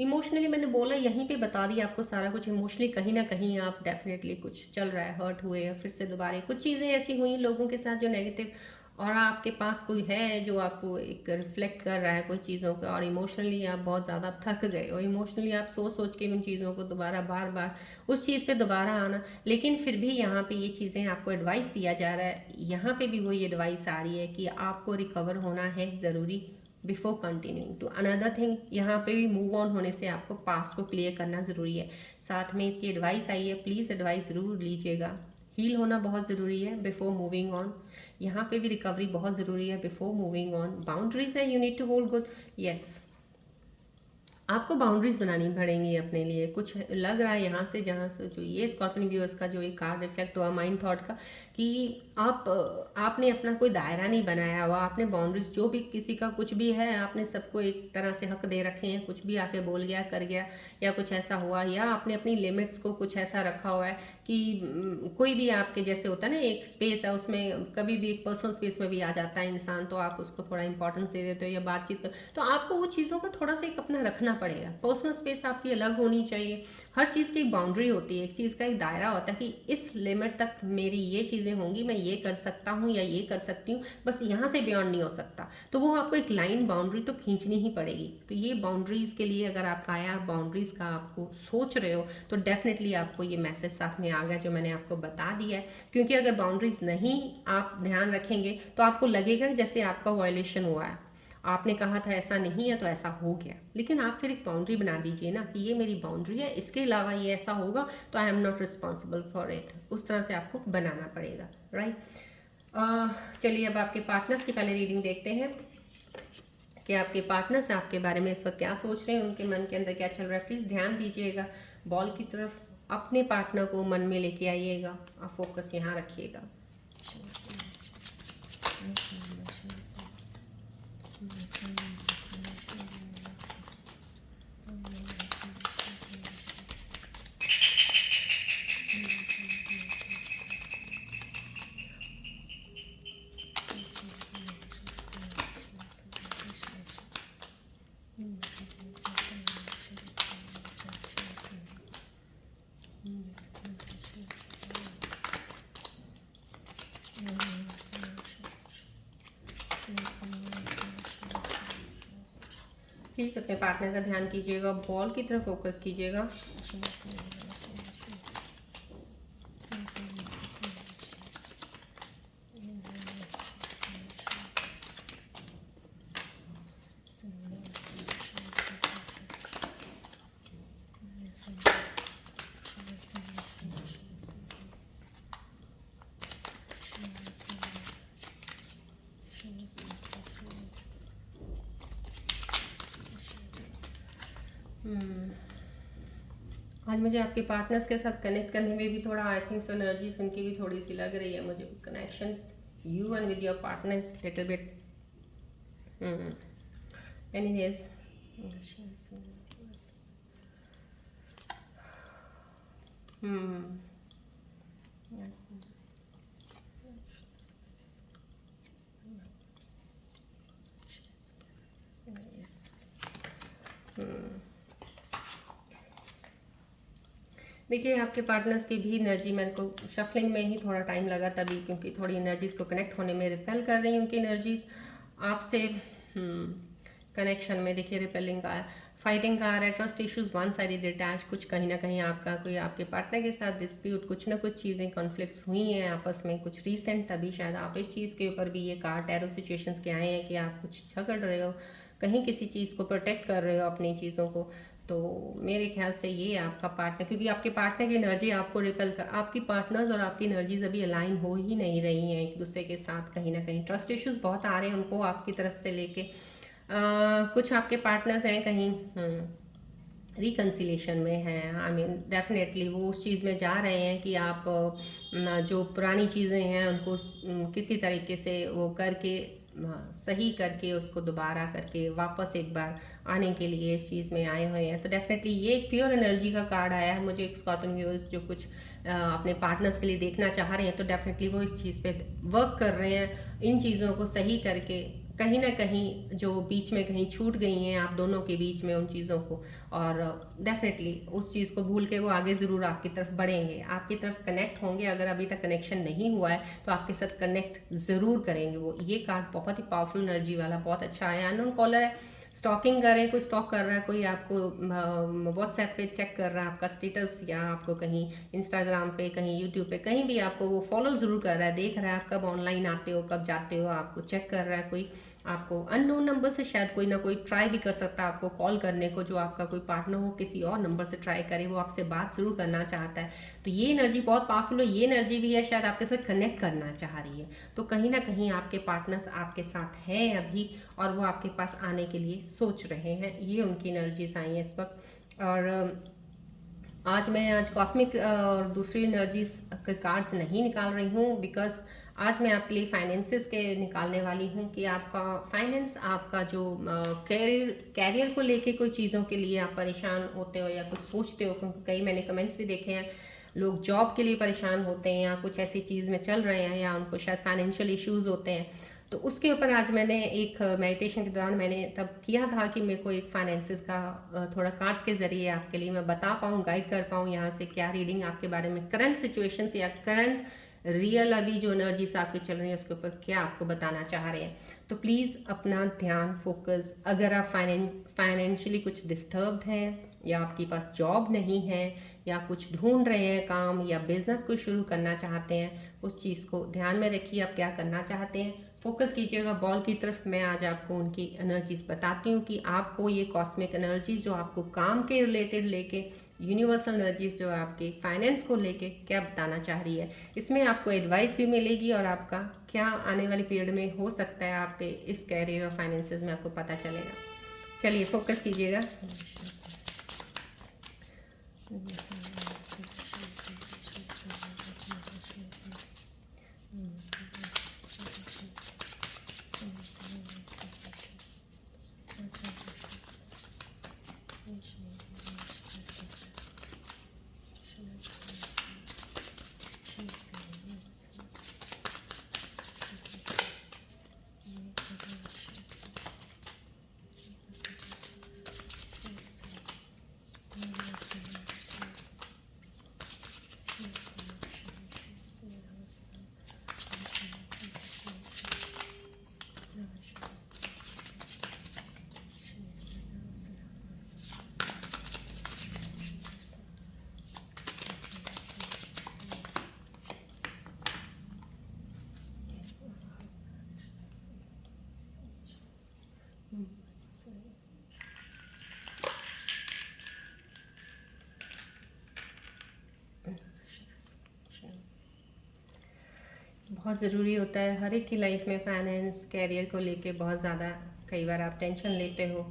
इमोशनली मैंने बोला यहीं पे बता दिया आपको सारा कुछ। इमोशनली कहीं ना कहीं आप डेफिनेटली कुछ चल रहा है, हर्ट हुए, या फिर से दोबारा कुछ चीज़ें ऐसी हुई लोगों के साथ जो नेगेटिव, और आपके पास कोई है जो आपको एक रिफ्लेक्ट कर रहा है कुछ चीज़ों का, और इमोशनली आप बहुत ज़्यादा थक गए, और इमोशनली आप सोच सोच के उन चीज़ों को दोबारा बार बार उस चीज़ पे दोबारा आना। लेकिन फिर भी यहाँ पे ये चीज़ें आपको एडवाइस दिया जा रहा है, यहाँ पे भी वही एडवाइस आ रही है कि आपको रिकवर होना है ज़रूरी before continuing to another thing. यहाँ पे भी मूव ऑन होने से आपको पास्ट को क्लियर करना ज़रूरी है। साथ में इसकी एडवाइस आई है, प्लीज़ एडवाइस ज़रूर लीजिएगा। हील होना बहुत ज़रूरी है बिफोर मूविंग ऑन। यहाँ पे भी रिकवरी बहुत ज़रूरी है बिफोर मूविंग ऑन। बाउंड्रीज है, you need to hold good. Yes, आपको बाउंड्रीज बनानी पड़ेंगी अपने लिए। कुछ लग रहा है यहाँ से, जहाँ से जो ये स्कॉर्पियन व्यूअर्स का जो एक कार्ड रिफ्लेक्ट हुआ माइंड थॉट का, कि आपने अपना कोई दायरा नहीं बनाया हुआ, आपने बाउंड्रीज, जो भी किसी का कुछ भी है, आपने सबको एक तरह से हक दे रखे हैं, कुछ भी आके बोल गया कर गया, या कुछ ऐसा हुआ, या आपने अपनी लिमिट्स को कुछ ऐसा रखा हुआ है कि कोई भी आपके जैसे होता है ना, एक स्पेस है उसमें कभी भी एक पर्सनल स्पेस में भी आ जाता है इंसान, तो आप उसको थोड़ा इंपॉर्टेंस दे देते हो या बातचीत कर, तो आपको वो चीज़ों का थोड़ा सा एक अपना रखना पड़ेगा। पर्सनल स्पेस आपकी अलग होनी चाहिए। हर चीज़ की एक बाउंड्री होती है, एक चीज़ का एक दायरा होता है कि इस लिमिट तक मेरी ये चीज़ें होंगी, मैं ये कर सकता हूँ या ये कर सकती हूँ, बस यहाँ से बियॉन्ड नहीं हो सकता। तो वो आपको एक लाइन बाउंड्री तो खींचनी ही पड़ेगी। तो ये बाउंड्रीज़ के लिए अगर आपका आया, बाउंड्रीज़ का आपको सोच रहे हो, तो डेफिनेटली आपको ये मैसेज साथ में आ गया जो मैंने आपको बता दिया है। क्योंकि अगर बाउंड्रीज नहीं आप ध्यान रखेंगे तो आपको लगेगा जैसे आपका वायलेशन हुआ है, आपने कहा था ऐसा नहीं है तो ऐसा हो गया। लेकिन आप फिर एक बाउंड्री बना दीजिए ना कि ये मेरी बाउंड्री है, इसके अलावा ये ऐसा होगा तो I am not responsible for it. उस तरह से आपको बनाना पड़ेगा, राइट। चलिए अब आपके पार्टनर्स की पहले रीडिंग देखते हैं कि आपके पार्टनर्स आपके बारे में इस वक्त क्या सोच रहे हैं, उनके मन के अंदर क्या चल रहा है। प्लीज़ ध्यान दीजिएगा बॉल की तरफ, अपने पार्टनर को मन में लेके आइएगा और फोकस यहाँ रखिएगा। प्लीज़ अपने पार्टनर का ध्यान कीजिएगा, बॉल की तरफ फोकस कीजिएगा। आज मुझे आपके पार्टनर्स के साथ कनेक्ट करने में भी थोड़ा आई थिंक सो एनर्जीज उनकी भी थोड़ी सी लग रही है मुझे, connections you and with your partner is little bit. Anyways, yes. देखिए आपके पार्टनर्स की भी एनर्जी, मेरे को शफलिंग में ही थोड़ा टाइम लगा तभी, क्योंकि थोड़ी एनर्जीज़ को कनेक्ट होने में रिपेल कर रही हैं उनकी एनर्जीज़ आपसे। कनेक्शन में देखिए रिपेलिंग का, फाइटिंग का आ रहा है, trust issues, one sided attach, कुछ कहीं ना कहीं आपका कोई आपके पार्टनर के साथ डिस्प्यूट, कुछ ना कुछ चीज़ें कॉन्फ्लिक्ट्स हुई हैं आपस में, कुछ रीसेंट, तभी शायद आप इस चीज़ के ऊपर भी ये कार्ड टैरो सिचुएशंस के आए हैं कि आप कुछ झगड़ रहे हो, कहीं किसी चीज़ को प्रोटेक्ट कर रहे हो अपनी चीज़ों को। तो मेरे ख्याल से ये आपका पार्टनर, क्योंकि आपके पार्टनर की एनर्जी आपको रिपेल कर, आपकी पार्टनर्स और आपकी एनर्जीज अभी अलाइन हो ही नहीं रही हैं एक दूसरे के साथ, कहीं ना कहीं ट्रस्ट इश्यूज बहुत आ रहे हैं उनको आपकी तरफ से लेके। कुछ आपके पार्टनर्स हैं कहीं रिकन्सिलेशन में हैं, आई मीन डेफिनेटली वो उस चीज़ में जा रहे हैं कि आप जो पुरानी चीज़ें हैं उनको किसी तरीके से वो करके सही करके उसको दोबारा करके वापस एक बार आने के लिए इस चीज़ में आए हुए हैं। तो डेफिनेटली ये एक प्योर एनर्जी का कार्ड आया है मुझे। एक स्कॉर्पियन व्यूअर्स जो कुछ अपने पार्टनर्स के लिए देखना चाह रहे हैं, तो डेफिनेटली वो इस चीज़ पे वर्क कर रहे हैं, इन चीज़ों को सही करके कहीं ना कहीं जो बीच में कहीं छूट गई हैं आप दोनों के बीच में उन चीज़ों को, और डेफिनेटली उस चीज़ को भूल के वो आगे ज़रूर आपकी तरफ बढ़ेंगे, आपकी तरफ कनेक्ट होंगे। अगर अभी तक कनेक्शन नहीं हुआ है तो आपके साथ कनेक्ट ज़रूर करेंगे वो। ये कार्ड बहुत ही पावरफुल एनर्जी वाला, बहुत अच्छा है। अननोन कॉलर है, स्टॉकिंग कर रहे हैं, कोई स्टॉक कर रहा है, कोई आपको व्हाट्सएप पे चेक कर रहा है आपका स्टेटस, या आपको कहीं इंस्टाग्राम पे, कहीं यूट्यूब पे, कहीं भी आपको वो फॉलो ज़रूर कर रहा है, देख रहा है आप कब ऑनलाइन आते हो, कब जाते हो, आपको चेक कर रहा है। कोई आपको अननोन नंबर से शायद कोई ना कोई ट्राई भी कर सकता है आपको कॉल करने को, जो आपका कोई पार्टनर हो किसी और नंबर से ट्राई करे, वो आपसे बात ज़रूर करना चाहता है। तो ये एनर्जी बहुत पावरफुल है। ये एनर्जी भी है शायद आपके साथ कनेक्ट करना चाह रही है, तो कहीं ना कहीं आपके पार्टनर्स आपके साथ हैं अभी, और वो आपके पास आने के लिए सोच रहे हैं। ये उनकी एनर्जीज आई हैं इस वक्त। और आज कॉस्मिक और दूसरी एनर्जीज के कार्ड्स नहीं निकाल रही हूँ, बिकॉज आज मैं आपके लिए फाइनेंसेस के निकालने वाली हूँ कि आपका फाइनेंस, आपका जो कैरियर को लेके कोई चीज़ों के लिए आप परेशान होते हो या कुछ सोचते हो, क्योंकि कई मैंने कमेंट्स भी देखे हैं, लोग जॉब के लिए परेशान होते हैं या कुछ ऐसी चीज़ में चल रहे हैं, या उनको शायद फाइनेंशियल इश्यूज़ होते हैं। तो उसके ऊपर आज मैंने एक मेडिटेशन के दौरान मैंने तब किया था कि मेरे को एक फाइनेंसेस का थोड़ा कार्ड्स के ज़रिए आपके लिए मैं बता पाऊँ, गाइड कर पाऊँ यहाँ से क्या रीडिंग आपके बारे में, करंट सिचुएशंस या करंट रियल अभी जो एनर्जीज आपकी चल रही है उसके ऊपर क्या आपको बताना चाह रहे हैं। तो प्लीज़ अपना ध्यान फोकस, अगर आप फाइनेंशियली कुछ डिस्टर्ब्ड हैं, या आपके पास जॉब नहीं है, या कुछ ढूंढ रहे हैं काम, या बिजनेस को शुरू करना चाहते हैं, उस चीज़ को ध्यान में रखिए आप क्या करना चाहते हैं, फोकस कीजिएगा बॉल की तरफ। मैं आज आपको उनकी एनर्जीज बताती हूँ कि आपको ये कॉस्मिक एनर्जीज जो आपको काम के रिलेटेड लेके, यूनिवर्सल एनर्जीज जो आपके फाइनेंस को लेके क्या बताना चाह रही है। इसमें आपको एडवाइस भी मिलेगी और आपका क्या आने वाले पीरियड में हो सकता है आपके इस कैरियर और फाइनेंसेस में आपको पता चलेगा। चलिए फोकस कीजिएगा। बहुत ज़रूरी होता है हर एक की लाइफ में, फाइनेंस कैरियर को लेके बहुत ज़्यादा कई बार आप टेंशन लेते हो।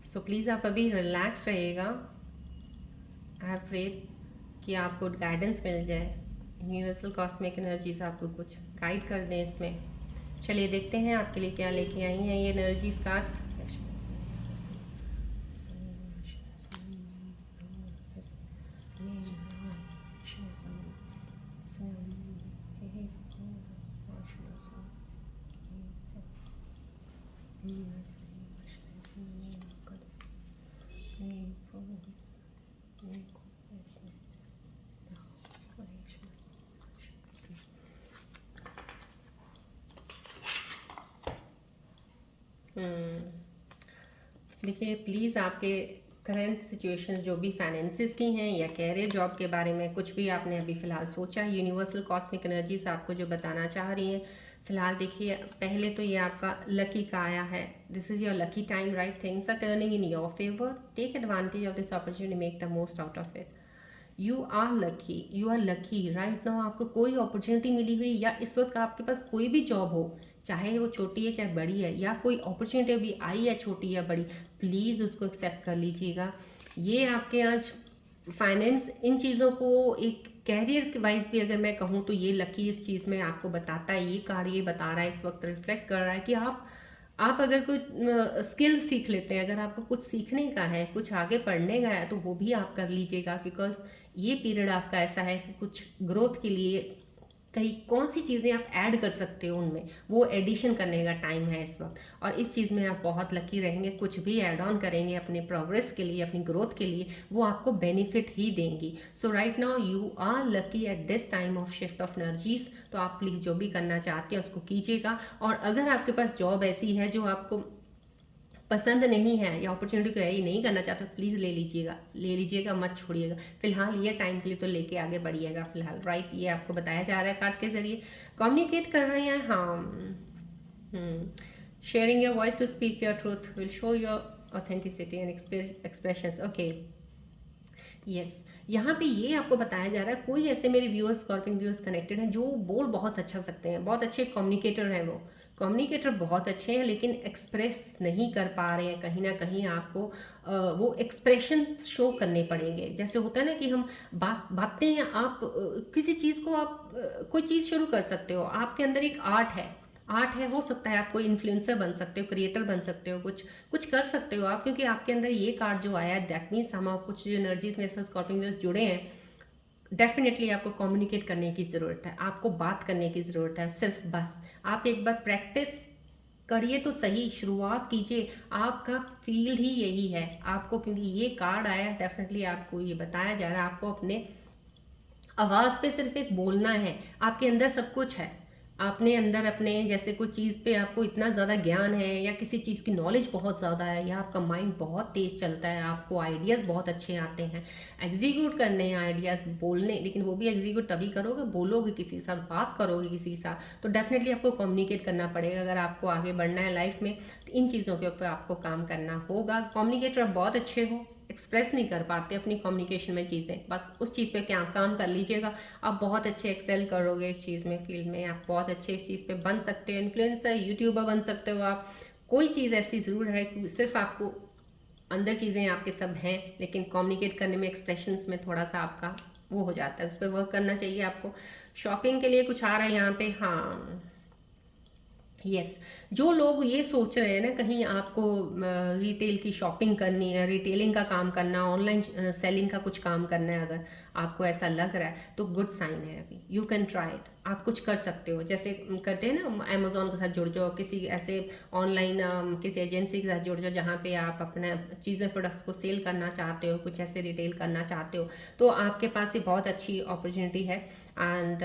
सो प्लीज़ आप अभी रिलैक्स रहिएगा। आई हैव प्रेड कि आपको गाइडेंस मिल जाए, यूनिवर्सल कॉस्मिक एनर्जीज आपको कुछ गाइड कर दें इसमें। चलिए देखते हैं आपके लिए क्या लेके आई हैं ये एनर्जीज कार्ड्स। देखिए प्लीज़ आपके करंट सिचुएशंस जो भी फाइनेंसिस की हैं या कैरियर जॉब के बारे में कुछ भी आपने अभी फ़िलहाल सोचा है, यूनिवर्सल कॉस्मिक एनर्जीज आपको जो बताना चाह रही हैं फ़िलहाल देखिए पहले तो ये आपका लकी का आया है। This is your lucky time, right? Things are turning in your favour, take advantage of this opportunity, make the most out of it. You are lucky right now. आपको कोई अपॉर्चुनिटी मिली हुई या इस वक्त आपके पास कोई भी जॉब हो, चाहे वो छोटी है चाहे बड़ी है, या कोई अपॉर्चुनिटी अभी आई है छोटी या बड़ी, प्लीज़ उसको एक्सेप्ट कर लीजिएगा। ये आपके आज फाइनेंस इन चीज़ों को एक कैरियर वाइज भी अगर मैं कहूँ तो ये लकी इस चीज़ में आपको बताता है, ये कार्ड ये बता रहा है, इस वक्त रिफ्लेक्ट कर रहा है कि आप अगर कुछ स्किल सीख लेते हैं, अगर आपको कुछ सीखने का है, कुछ आगे पढ़ने का है, तो वो भी आप कर लीजिएगा। बिकॉज ये पीरियड आपका ऐसा है कि कुछ ग्रोथ के लिए कहीं कौन सी चीज़ें आप ऐड कर सकते हो उनमें, वो एडिशन करने का टाइम है इस वक्त। और इस चीज़ में आप बहुत लकी रहेंगे। कुछ भी ऐड ऑन करेंगे अपने प्रोग्रेस के लिए, अपनी ग्रोथ के लिए, वो आपको बेनिफिट ही देंगी। So right now you are lucky at this time of shift of energies. तो आप प्लीज़ जो भी करना चाहते हैं उसको कीजिएगा। और अगर आपके पास जॉब ऐसी है जो आपको पसंद नहीं है या अपॉर्चुनिटी को यही नहीं करना चाहते, प्लीज़ ले लीजिएगा, मत छोड़िएगा। फिलहाल ये टाइम के लिए तो लेके आगे बढ़िएगा फिलहाल, राइट? ये आपको बताया जा रहा है कार्ड्स के जरिए, कम्युनिकेट कर रहे हैं। हाँ, sharing your voice to speak your truth will show your authenticity and expressions. Okay, yes, यहाँ पे ये आपको बताया जा रहा है कोई ऐसे मेरे व्यूअर्स, स्कॉर्पियन व्यूअर्स कनेक्टेड हैं जो बोल बहुत अच्छा सकते हैं, बहुत अच्छे कम्युनिकेटर हैं। वो कम्युनिकेटर बहुत अच्छे हैं लेकिन एक्सप्रेस नहीं कर पा रहे हैं। कहीं ना कहीं आपको वो एक्सप्रेशन शो करने पड़ेंगे। जैसे होता है ना कि हम बातें आप किसी चीज़ को आप कोई चीज़ शुरू कर सकते हो, आपके अंदर एक आर्ट है, हो सकता है आप कोई इन्फ्लुएंसर बन सकते हो, क्रिएटर बन सकते हो, कुछ कुछ कर सकते हो आप, क्योंकि आपके अंदर ये कार्ड जो आया है दैट मीन्स हम कुछ जो एनर्जीज में स्कॉर्पियो जुड़े हैं। डेफिनेटली आपको कम्युनिकेट करने की ज़रूरत है, आपको बात करने की ज़रूरत है। सिर्फ बस आप एक बार प्रैक्टिस करिए तो सही, शुरुआत कीजिए। आपका फील्ड ही यही है आपको, क्योंकि ये कार्ड आया है। डेफिनेटली आपको ये बताया जा रहा है आपको अपने आवाज़ पे सिर्फ एक बोलना है। आपके अंदर सब कुछ है, आपने अंदर अपने जैसे कुछ चीज़ पे आपको इतना ज़्यादा ज्ञान है या किसी चीज़ की नॉलेज बहुत ज़्यादा है या आपका माइंड बहुत तेज़ चलता है, आपको आइडियाज़ बहुत अच्छे आते हैं, एग्जीक्यूट करने हैं आइडियाज़, बोलने। लेकिन वो भी एग्जीक्यूट तभी करोगे, बोलोगे किसी के साथ, बात करोगे किसी के साथ, तो डेफिनेटली आपको कम्युनिकेट करना पड़ेगा। अगर आपको आगे बढ़ना है लाइफ में तो इन चीज़ों के ऊपर आपको काम करना होगा। कम्युनिकेटर बहुत अच्छे हो, एक्सप्रेस नहीं कर पाते अपनी कम्युनिकेशन में चीज़ें, बस उस चीज़ पे क्या काम कर लीजिएगा। आप बहुत अच्छे एक्सेल करोगे इस चीज़ में, फील्ड में आप बहुत अच्छे इस चीज़ पे बन सकते हो। इन्फ्लुएंसर, यूट्यूबर बन सकते हो आप। कोई चीज़ ऐसी ज़रूर है कि सिर्फ आपको अंदर चीज़ें आपके सब हैं, लेकिन कम्युनिकेट करने में, एक्सप्रेशंस में थोड़ा सा आपका वो हो जाता है, उस पर वर्क करना चाहिए आपको। शॉपिंग के लिए कुछ आ रहा है यहाँ पे, हाँ यस। जो लोग ये सोच रहे हैं ना कहीं आपको रिटेल की शॉपिंग करनी है, रिटेलिंग का काम करना, ऑनलाइन सेलिंग का कुछ काम करना है, अगर आपको ऐसा लग रहा है तो गुड साइन है। अभी यू कैन ट्राई इट, आप कुछ कर सकते हो। जैसे करते हैं ना, अमेजोन के साथ जुड़ जाओ, किसी ऐसे ऑनलाइन किसी एजेंसी के साथ जुड़ जाओ जहाँ पे आप अपना चीज़ें, प्रोडक्ट्स को सेल करना चाहते हो, कुछ ऐसे रिटेल करना चाहते हो, तो आपके पास ये बहुत अच्छी अपॉर्चुनिटी है। एंड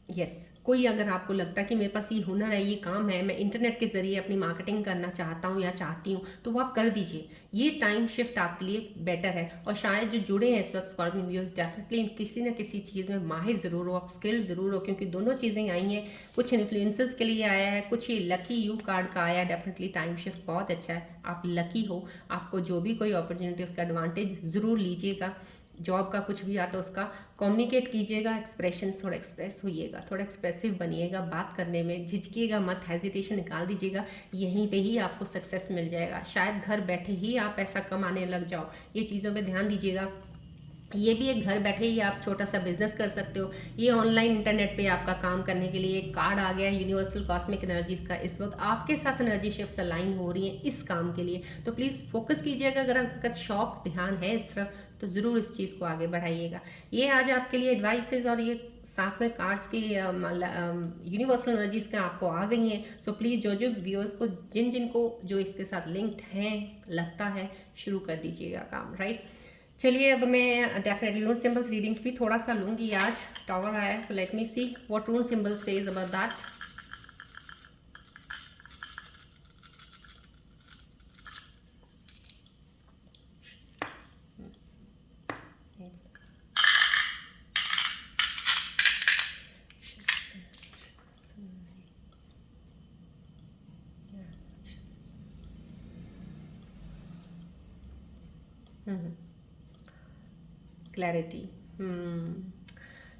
यस, कोई अगर आपको लगता है कि मेरे पास ये हुनर है, ये काम है, मैं इंटरनेट के ज़रिए अपनी मार्केटिंग करना चाहता हूँ या चाहती हूँ, तो वो आप कर दीजिए। ये टाइम शिफ्ट आपके लिए बेटर है। और शायद जो जुड़े हैं इस वक्त स्कॉर्पियो व्यूअर्स, डेफिनेटली किसी न किसी चीज़ में माहिर ज़रूर हो, आप स्किल ज़रूर हो, क्योंकि दोनों चीज़ें आई हैं। कुछ इन्फ्लुएंसर्स के लिए आया है, कुछ ये लकी यू कार्ड का आया है। डेफिनेटली टाइम शिफ्ट बहुत अच्छा है, आप लकी हो। आपको जो भी कोई अपॉर्चुनिटी, उसका एडवांटेज ज़रूर लीजिएगा। जॉब का कुछ भी आता है उसका कम्युनिकेट कीजिएगा, एक्सप्रेशंस थोड़ा एक्सप्रेस होइएगा, थोड़ा एक्सप्रेसिव बनिएगा, बात करने में झिझकिएगा मत, हेजिटेशन निकाल दीजिएगा। यहीं पे ही आपको सक्सेस मिल जाएगा। शायद घर बैठे ही आप पैसा कमाने लग जाओ, ये चीज़ों पे ध्यान दीजिएगा। ये भी एक घर बैठे ही आप छोटा सा बिजनेस कर सकते हो। ये ऑनलाइन इंटरनेट पे आपका काम करने के लिए एक कार्ड आ गया है यूनिवर्सल कॉस्मिक एनर्जीज का। इस वक्त आपके साथ एनर्जी शिफ्ट्स अलाइन हो रही हैं इस काम के लिए, तो प्लीज़ फोकस कीजिएगा। अगर आपका शौक ध्यान है इस तरफ तो ज़रूर इस चीज़ को आगे बढ़ाइएगा। ये आज आपके लिए एडवाइसेज और ये साथ में कार्ड्स की यूनिवर्सल एनर्जीज का आपको आ गई हैं। सो प्लीज़ जो जो व्यूअर्स को जिन जिन को जो इसके साथ लिंक्ड हैं लगता है, शुरू कर दीजिएगा काम, राइट। चलिए अब मैं डेफिनेटली रून सिंबल्स रीडिंग्स भी थोड़ा सा लूंगी। आज टॉवर आया है, so let me see what rune symbol says about that. Clarity.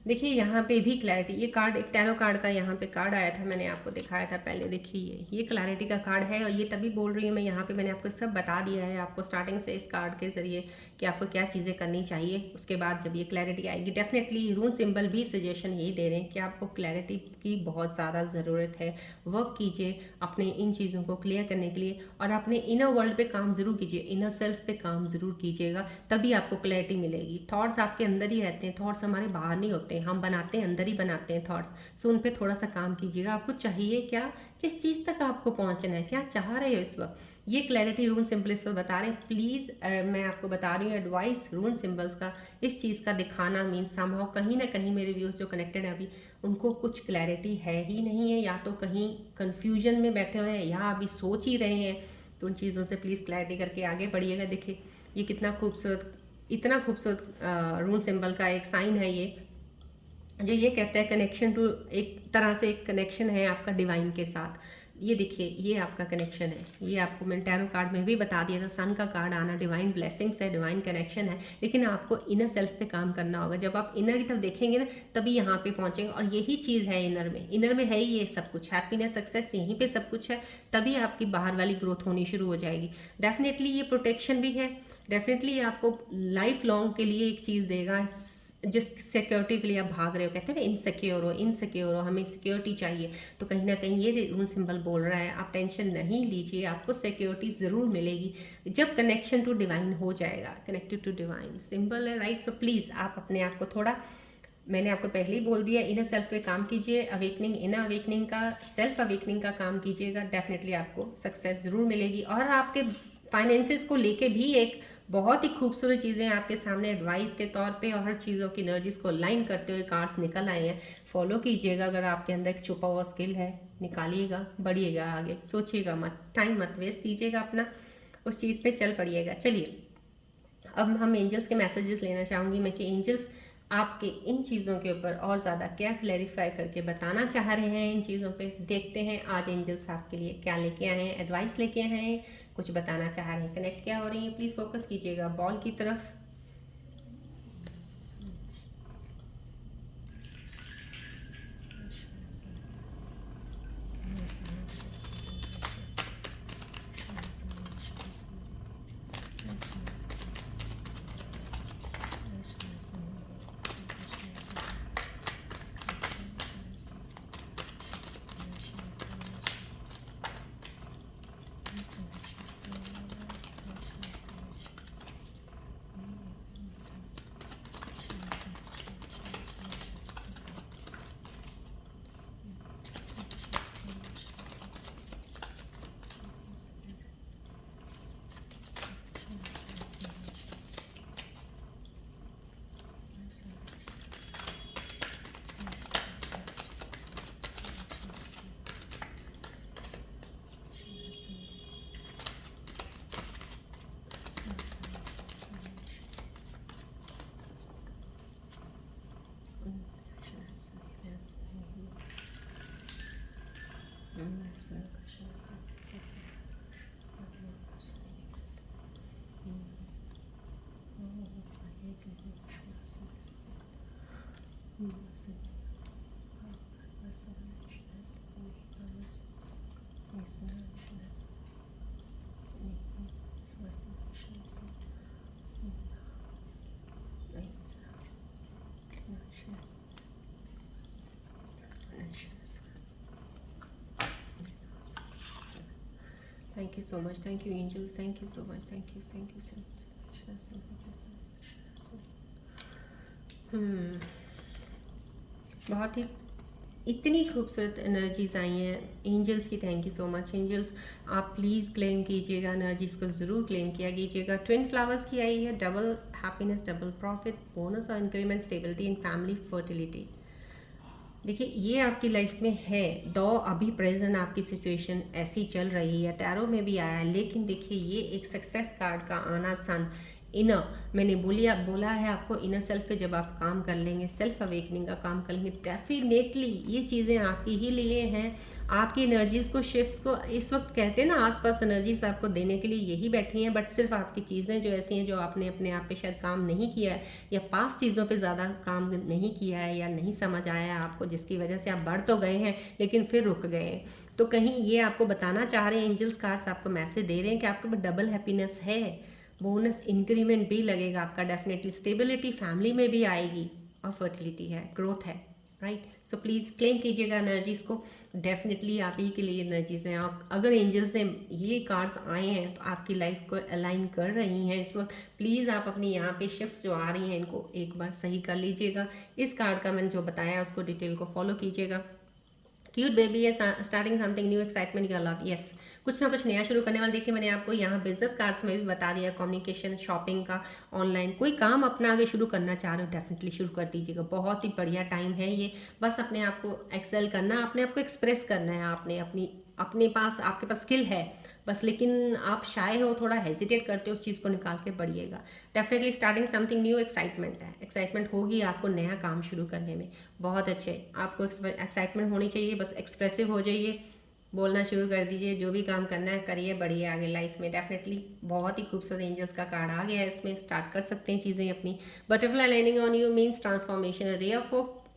देखिए यहाँ पे भी क्लैरिटी, ये कार्ड एक टैरो कार्ड का यहाँ पे कार्ड आया था, मैंने आपको दिखाया था पहले। देखिए ये क्लैरिटी का कार्ड है और ये तभी बोल रही हूँ मैं, यहाँ पे मैंने आपको सब बता दिया है आपको स्टार्टिंग से इस कार्ड के जरिए कि आपको क्या चीज़ें करनी चाहिए। उसके बाद जब ये क्लैरिटी आएगी, डेफिनेटली रून सिंबल भी सजेशन यही दे रहे हैं कि आपको क्लैरिटी की बहुत ज़्यादा ज़रूरत है। वर्क कीजिए अपने इन चीज़ों को क्लियर करने के लिए और अपने इनर वर्ल्ड पे काम ज़रूर कीजिए, इनर सेल्फ पे काम ज़रूर कीजिएगा, तभी आपको क्लैरिटी मिलेगी। थॉट्स आपके अंदर ही रहते हैं, थॉट्स हमारे बाहर नहीं होते, हम बनाते हैं अंदर ही बनाते हैं थॉट्स। सो उन पे थोड़ा सा काम कीजिएगा। आपको चाहिए क्या, किस चीज़ तक आपको पहुंचना है, क्या चाह रहे हो इस वक्त, ये क्लैरिटी रून सिंबल्स बता रहे हैं। प्लीज़ मैं आपको बता रही हूँ एडवाइस रून सिंबल्स का, इस चीज़ का दिखाना मीन्स समहाउ कहीं ना कहीं मेरे व्यूअर्स जो कनेक्टेड है अभी उनको कुछ क्लैरिटी है ही नहीं है, या तो कहीं कन्फ्यूजन में बैठे हुए हैं या अभी सोच ही रहे हैं। तो उन चीज़ों से प्लीज़ क्लैरिटी करके आगे बढ़िएगा। देखिए ये कितना खूबसूरत, इतना खूबसूरत रून सिंबल का एक साइन है ये, जो ये कहता है कनेक्शन टू, एक तरह से एक कनेक्शन है आपका डिवाइन के साथ। ये देखिए ये आपका कनेक्शन है, ये आपको मैंने टैरो कार्ड में भी बता दिया था, सन का कार्ड आना डिवाइन ब्लेसिंग्स है, डिवाइन कनेक्शन है। लेकिन आपको इनर सेल्फ पे काम करना होगा। जब आप इनर की तरफ देखेंगे ना तभी यहाँ पे पहुंचेंगे, और यही चीज़ है इनर में, इनर में है ही ये सब कुछ, हैप्पीनेस सक्सेस यहीं पे सब कुछ है। तभी आपकी बाहर वाली ग्रोथ होनी शुरू हो जाएगी। डेफिनेटली ये प्रोटेक्शन भी है, डेफिनेटली आपको लाइफ लॉन्ग के लिए एक चीज़ देगा। जिस सिक्योरिटी के लिए आप भाग रहे हो, कहते हैं ना इनसिक्योर हो, इनसिक्योर हो, हमें सिक्योरिटी चाहिए, तो कहीं ना कहीं ये रून सिंबल बोल रहा है आप टेंशन नहीं लीजिए, आपको सिक्योरिटी ज़रूर मिलेगी जब कनेक्शन टू डिवाइन हो जाएगा। कनेक्टेड टू डिवाइन सिंबल है, राइट। सो प्लीज़ आप अपने आप को थोड़ा, मैंने आपको पहले ही बोल दिया, इनर सेल्फ पे काम कीजिए, अवेकनिंग, इनर अवेकनिंग का, सेल्फ अवेकनिंग का काम कीजिएगा। डेफिनेटली आपको सक्सेस ज़रूर मिलेगी। और आपके फाइनेंसिस को लेके भी एक बहुत ही खूबसूरत चीज़ें आपके सामने एडवाइस के तौर पे और हर चीज़ों की एनर्जीज को लाइन करते हुए कार्ड्स निकल आए हैं। फॉलो कीजिएगा, अगर आपके अंदर एक छुपा हुआ स्किल है निकालिएगा, बढ़िएगा आगे, सोचिएगा मत, टाइम मत वेस्ट कीजिएगा अपना, उस चीज़ पे चल पड़िएगा। चलिए अब हम एंजल्स के मैसेजेस लेना चाहूँगी मैं कि एंजल्स आपके इन चीज़ों के ऊपर और ज़्यादा क्या क्लैरिफाई करके बताना चाह रहे हैं इन चीज़ों पे। देखते हैं आज एंजल्स आपके लिए क्या लेके आए हैं, एडवाइस लेके आए हैं, कुछ बताना चाह रहे हैं, कनेक्ट क्या हो रही है। प्लीज़ फोकस कीजिएगा बॉल की तरफ। Thank you so much, thank you angels, thank you so much, thank you so much. बहुत ही इतनी खूबसूरत एनर्जीज आई हैं एंजल्स की। Thank you so much angels. आप प्लीज़ क्लेम कीजिएगा, एनर्जीज को ज़रूर क्लेम किया कीजिएगा। ट्विन फ्लावर्स की आई है, double happiness, double profit, bonus और increment, stability in family, fertility. देखिए ये आपकी लाइफ में है, दो अभी प्रेजेंट आपकी सिचुएशन ऐसी चल रही है, टैरो में भी आया है, लेकिन देखिए ये एक सक्सेस कार्ड का आना सन इनर, मैंने बोला है आपको, इनर सेल्फ पे जब आप काम कर लेंगे, सेल्फ अवेकनिंग का काम कर लेंगे, डेफिनेटली ये चीज़ें आपकी ही लिए हैं। आपकी एनर्जीज को, शिफ्ट्स को, इस वक्त कहते हैं ना आसपास एनर्जीज आपको देने के लिए यही बैठी हैं, बट सिर्फ आपकी चीज़ें जो ऐसी हैं जो आपने अपने आप पे शायद काम नहीं किया है, या पास चीज़ों पे ज़्यादा काम नहीं किया है, या नहीं समझ आया आपको, जिसकी वजह से आप बढ़ तो गए हैं लेकिन फिर रुक गए हैं। तो कहीं ये आपको बताना चाह रहे हैं, एंजल्स कार्ड्स आपको मैसेज दे रहे हैं कि आपके पास डबल हैप्पीनेस है, बोनस इंक्रीमेंट भी लगेगा आपका, डेफिनेटली स्टेबिलिटी फैमिली में भी आएगी, और फर्टिलिटी है, ग्रोथ है, राइट। सो प्लीज़ क्लेम कीजिएगा एनर्जीज को, डेफिनेटली आप ही के लिए एनर्जीज हैं। और अगर एंजल्स ने ये कार्ड्स आए हैं तो आपकी लाइफ को अलाइन कर रही हैं इस वक्त। प्लीज़ आप अपनी यहाँ पे शिफ्ट्स जो आ रही हैं इनको एक बार सही कर लीजिएगा। इस कार्ड का मैंने जो बताया उसको डिटेल को फॉलो कीजिएगा। क्यूट बेबी है, स्टार्टिंग समथिंग न्यू, एक्साइटमेंट या लव, यस, कुछ ना कुछ नया शुरू करने वाले। देखिए मैंने आपको यहाँ बिजनेस कार्ड्स में भी बता दिया, कम्युनिकेशन, शॉपिंग का, ऑनलाइन कोई काम अपना आगे शुरू करना चाह रहे हो, डेफिनेटली शुरू कर दीजिएगा, बहुत ही बढ़िया टाइम है ये। बस अपने आप को एक्सेल करना, अपने आप को एक्सप्रेस करना है, आपने अपने पास, आपके पास स्किल है बस, लेकिन आप शाय हो, थोड़ा हेजिटेट करते हो, उस चीज़ को निकाल के बढ़िएगा। Definitely starting something new, excitement है, एक्साइटमेंट होगी आपको नया काम शुरू करने में, बहुत अच्छे, आपको एक्साइटमेंट होनी चाहिए, बस एक्सप्रेसिव हो जाइए, बोलना शुरू कर दीजिए, जो भी काम करना है करिए, बढ़िए आगे लाइफ में। डेफिनेटली बहुत ही खूबसूरत एंजल्स का कार्ड आ गया है, इसमें स्टार्ट कर सकते हैं चीज़ें अपनी। Butterfly landing on you means transformation, ray of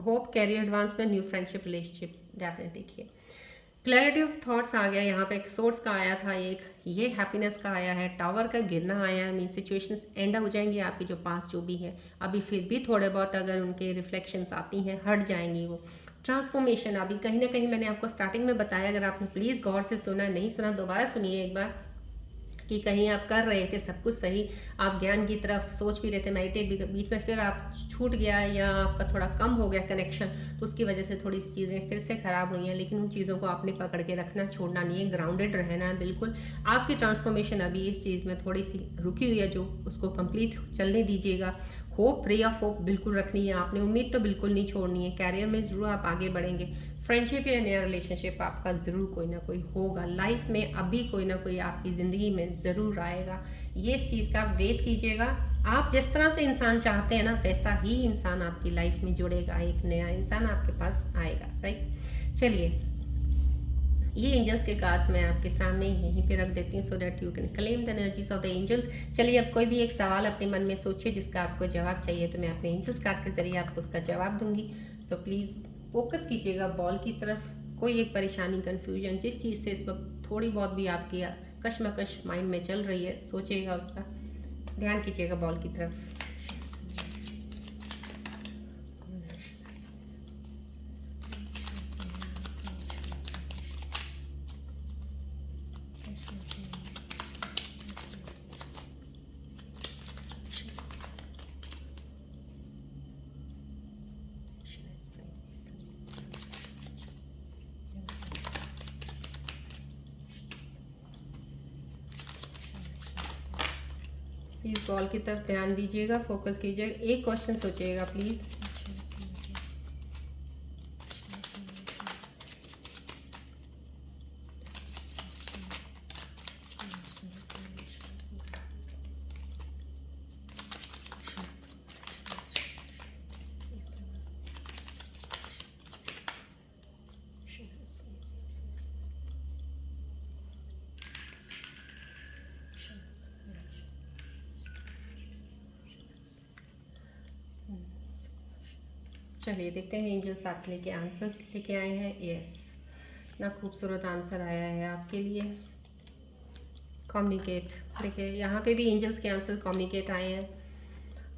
hope, career advancement, new friendship, relationship, definitely. देखिए क्लैरिटी ऑफ थॉट्स आ गया यहाँ पे, एक सोर्स का आया था, एक ये हैप्पीनेस का आया है, टावर का गिरना आया है, मीन सिचुएशंस एंड हो जाएंगी आपकी, जो पास जो भी है अभी फिर भी थोड़े बहुत अगर उनके रिफ्लेक्शंस आती हैं हट जाएंगी वो। ट्रांसफॉर्मेशन अभी कहीं ना कहीं मैंने आपको स्टार्टिंग में बताया, अगर आपने प्लीज़ गौर से सुना, नहीं सुना दोबारा सुनिए एक बार, कि कहीं आप कर रहे थे सब कुछ सही, आप ज्ञान की तरफ सोच भी रहे थे, मेडिटेट भी, बीच में फिर आप छूट गया या आपका थोड़ा कम हो गया कनेक्शन, तो उसकी वजह से थोड़ी सी चीज़ें फिर से ख़राब हुई हैं, लेकिन उन चीज़ों को आपने पकड़ के रखना, छोड़ना नहीं है, ग्राउंडेड रहना है बिल्कुल। आपकी ट्रांसफॉर्मेशन अभी इस चीज़ में थोड़ी सी रुकी हुई है, जो उसको कंप्लीट चलने दीजिएगा। होप, रे ऑफ होप बिल्कुल रखनी है आपने, उम्मीद तो बिल्कुल नहीं छोड़नी है, कैरियर में ज़रूर आप आगे बढ़ेंगे, फ्रेंडशिप या नया रिलेशनशिप आपका ज़रूर कोई ना कोई होगा लाइफ में, अभी कोई ना कोई आपकी ज़िंदगी में ज़रूर आएगा, ये इस चीज़ का आप वेट कीजिएगा। आप जिस तरह से इंसान चाहते हैं ना वैसा ही इंसान आपकी लाइफ में जुड़ेगा, एक नया इंसान आपके पास आएगा, राइट। चलिए ये एंजल्स के कार्ड्स मैं आपके सामने यहीं पे रख देती हूँ, so that you can claim the energies of the angels. चलिए अब कोई भी एक सवाल अपने मन में सोचिए जिसका आपको जवाब चाहिए, तो मैं अपने एंजल्स कार्ड्स के जरिए आपको उसका जवाब दूंगी। सो प्लीज़ फोकस कीजिएगा बॉल की तरफ, कोई एक परेशानी, कन्फ्यूजन, जिस चीज़ से इस वक्त थोड़ी बहुत भी आपकी कश्मकश माइंड में चल रही है, सोचिएगा उसका, ध्यान कीजिएगा बॉल की तरफ। प्लीज़ बॉल की तरफ ध्यान दीजिएगा, फोकस कीजिएगा, एक क्वेश्चन सोचिएगा प्लीज़। चलिए देखते हैं एंजल्स आपके लिए क्या आंसर्स लेके आए हैं। यस, इतना खूबसूरत आंसर आया है आपके लिए, कम्युनिकेट। देखिए यहाँ पे भी एंजल्स के आंसर कम्युनिकेट आए हैं,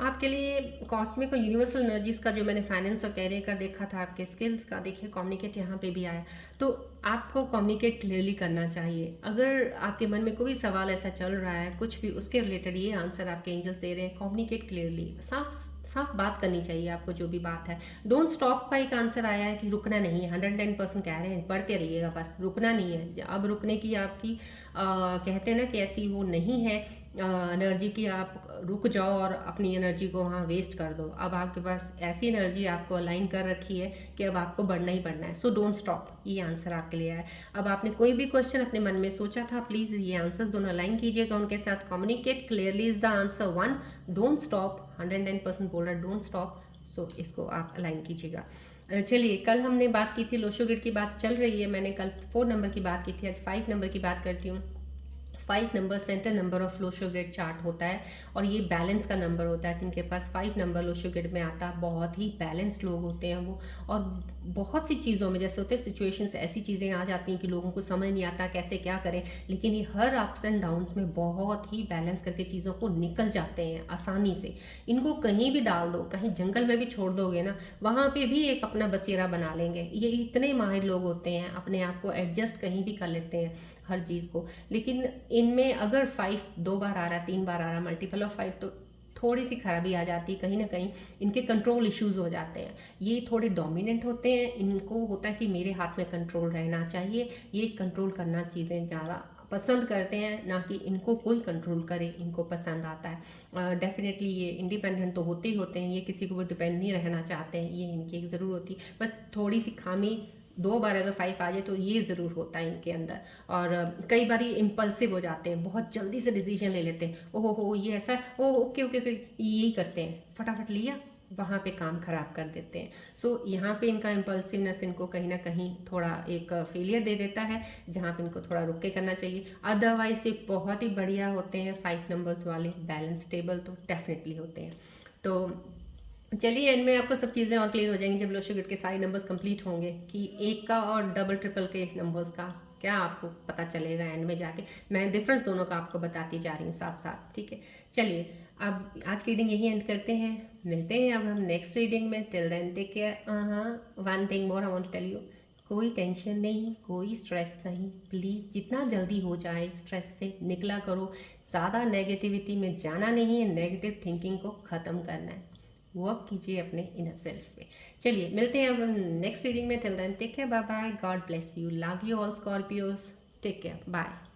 आपके लिए कॉस्मिक और यूनिवर्सल एनर्जीज का जो मैंने फाइनेंस और कैरियर का देखा था, आपके स्किल्स का देखिए, कम्युनिकेट यहाँ पे भी आया। तो आपको कम्युनिकेट क्लियरली करना चाहिए। अगर आपके मन में कोई सवाल ऐसा चल रहा है कुछ भी, उसके रिलेटेड ये आंसर आपके एंजल्स दे रहे हैं, कम्युनिकेट क्लियरली, साफ साफ बात करनी चाहिए आपको जो भी बात है। डोंट स्टॉप का एक आंसर आया है कि रुकना नहीं है, 110% कह रहे हैं बढ़ते रहिएगा, बस रुकना नहीं है। अब रुकने की आपकी कहते हैं ना कि ऐसी वो नहीं है एनर्जी की आप रुक जाओ और अपनी एनर्जी को वहाँ वेस्ट कर दो। अब आपके पास ऐसी एनर्जी आपको अलाइन कर रखी है कि अब आपको बढ़ना ही बढ़ना है। सो डोंट स्टॉप, ये आंसर आपके लिए है। अब आपने कोई भी क्वेश्चन अपने मन में सोचा था, प्लीज़ ये आंसर्स दोनों अलाइन कीजिएगा उनके साथ। Communicate clearly is the answer 1, don't stop, 110% बोल रहा है डोंट स्टॉप। सो इसको आप अलाइन कीजिएगा। चलिए, कल हमने बात की थी लोशो ग्रिड की बात चल रही है, मैंने कल 4 नंबर की बात की थी, आज 5 नंबर की बात करती हूँ। 5 number centre number of Lo Shu grid chart होता है और ये बैलेंस का नंबर होता है। जिनके पास 5 नंबर लोशो ग्रिड में आता है, बहुत ही बैलेंस्ड लोग होते हैं वो। और बहुत सी चीज़ों में जैसे होते हैं सिचुएशंस, ऐसी चीज़ें आ जाती हैं कि लोगों को समझ नहीं आता कैसे क्या करें, लेकिन ये हर अप्स एंड डाउन्स में बहुत ही बैलेंस करके चीज़ों को निकल जाते हैं आसानी से। इनको कहीं भी डाल दो, कहीं जंगल में भी छोड़ दोगे ना, वहाँ पे भी एक अपना बसेरा बना लेंगे। ये इतने माहिर लोग होते हैं, अपने आप को एडजस्ट कहीं भी कर लेते हैं हर चीज़ को। लेकिन इनमें अगर 5 2 बार आ रहा है, 3 बार आ रहा है, मल्टीपल ऑफ 5, तो थोड़ी सी खराबी आ जाती है, कहीं ना कहीं इनके कंट्रोल इश्यूज हो जाते हैं। ये थोड़े डोमिनेंट होते हैं, इनको होता है कि मेरे हाथ में कंट्रोल रहना चाहिए, ये कंट्रोल करना चीज़ें ज़्यादा पसंद करते हैं, ना कि इनको कोई कंट्रोल करे इनको पसंद आता है। डेफिनेटली ये इंडिपेंडेंट तो होते ही होते हैं, ये किसी को भी डिपेंड नहीं रहना चाहते हैं, ये इनकी एक ज़रूर होती है। बस थोड़ी सी खामी 2 बार अगर 5 आ जाए तो ये ज़रूर होता है इनके अंदर। और कई बार ये इम्पल्सिव हो जाते हैं, बहुत जल्दी से डिसीजन ले लेते हैं। ओहो हो ये ऐसा, ओ ओके ओके ओके, यही करते हैं, फटाफट लिया, वहाँ पे काम खराब कर देते हैं। सो यहाँ पे इनका इम्पल्सिवनेस इनको कहीं ना कहीं थोड़ा एक फेलियर दे देता है, जहाँ पे इनको थोड़ा रुक के करना चाहिए। अदरवाइज ये बहुत ही बढ़िया होते हैं 5 नंबर्स वाले, बैलेंस स्टेबल तो डेफिनेटली होते हैं। तो चलिए, एंड में आपको सब चीज़ें और क्लियर हो जाएंगी जब लोशो ग्रिड के सारे नंबर्स कंप्लीट होंगे, कि एक का और डबल ट्रिपल के नंबर्स का क्या आपको पता चलेगा एंड में जाके। मैं डिफरेंस दोनों का आपको बताती जा रही हूँ साथ साथ, ठीक है। चलिए, अब आज की रीडिंग यही एंड करते हैं, मिलते हैं अब हम नेक्स्ट रीडिंग में। Till then take care. One thing more I want to tell you, कोई टेंशन नहीं, कोई स्ट्रेस नहीं, प्लीज़ जितना जल्दी हो जाए स्ट्रेस से निकला करो। ज़्यादा नेगेटिविटी में जाना नहीं है, नेगेटिव थिंकिंग को ख़त्म करना है, वर्क कीजिए अपने इनर सेल्फ पे। चलिए, मिलते हैं अब नेक्स्ट रीडिंग में। Till then take care, bye bye, God bless you, love you all Scorpios, take care, bye.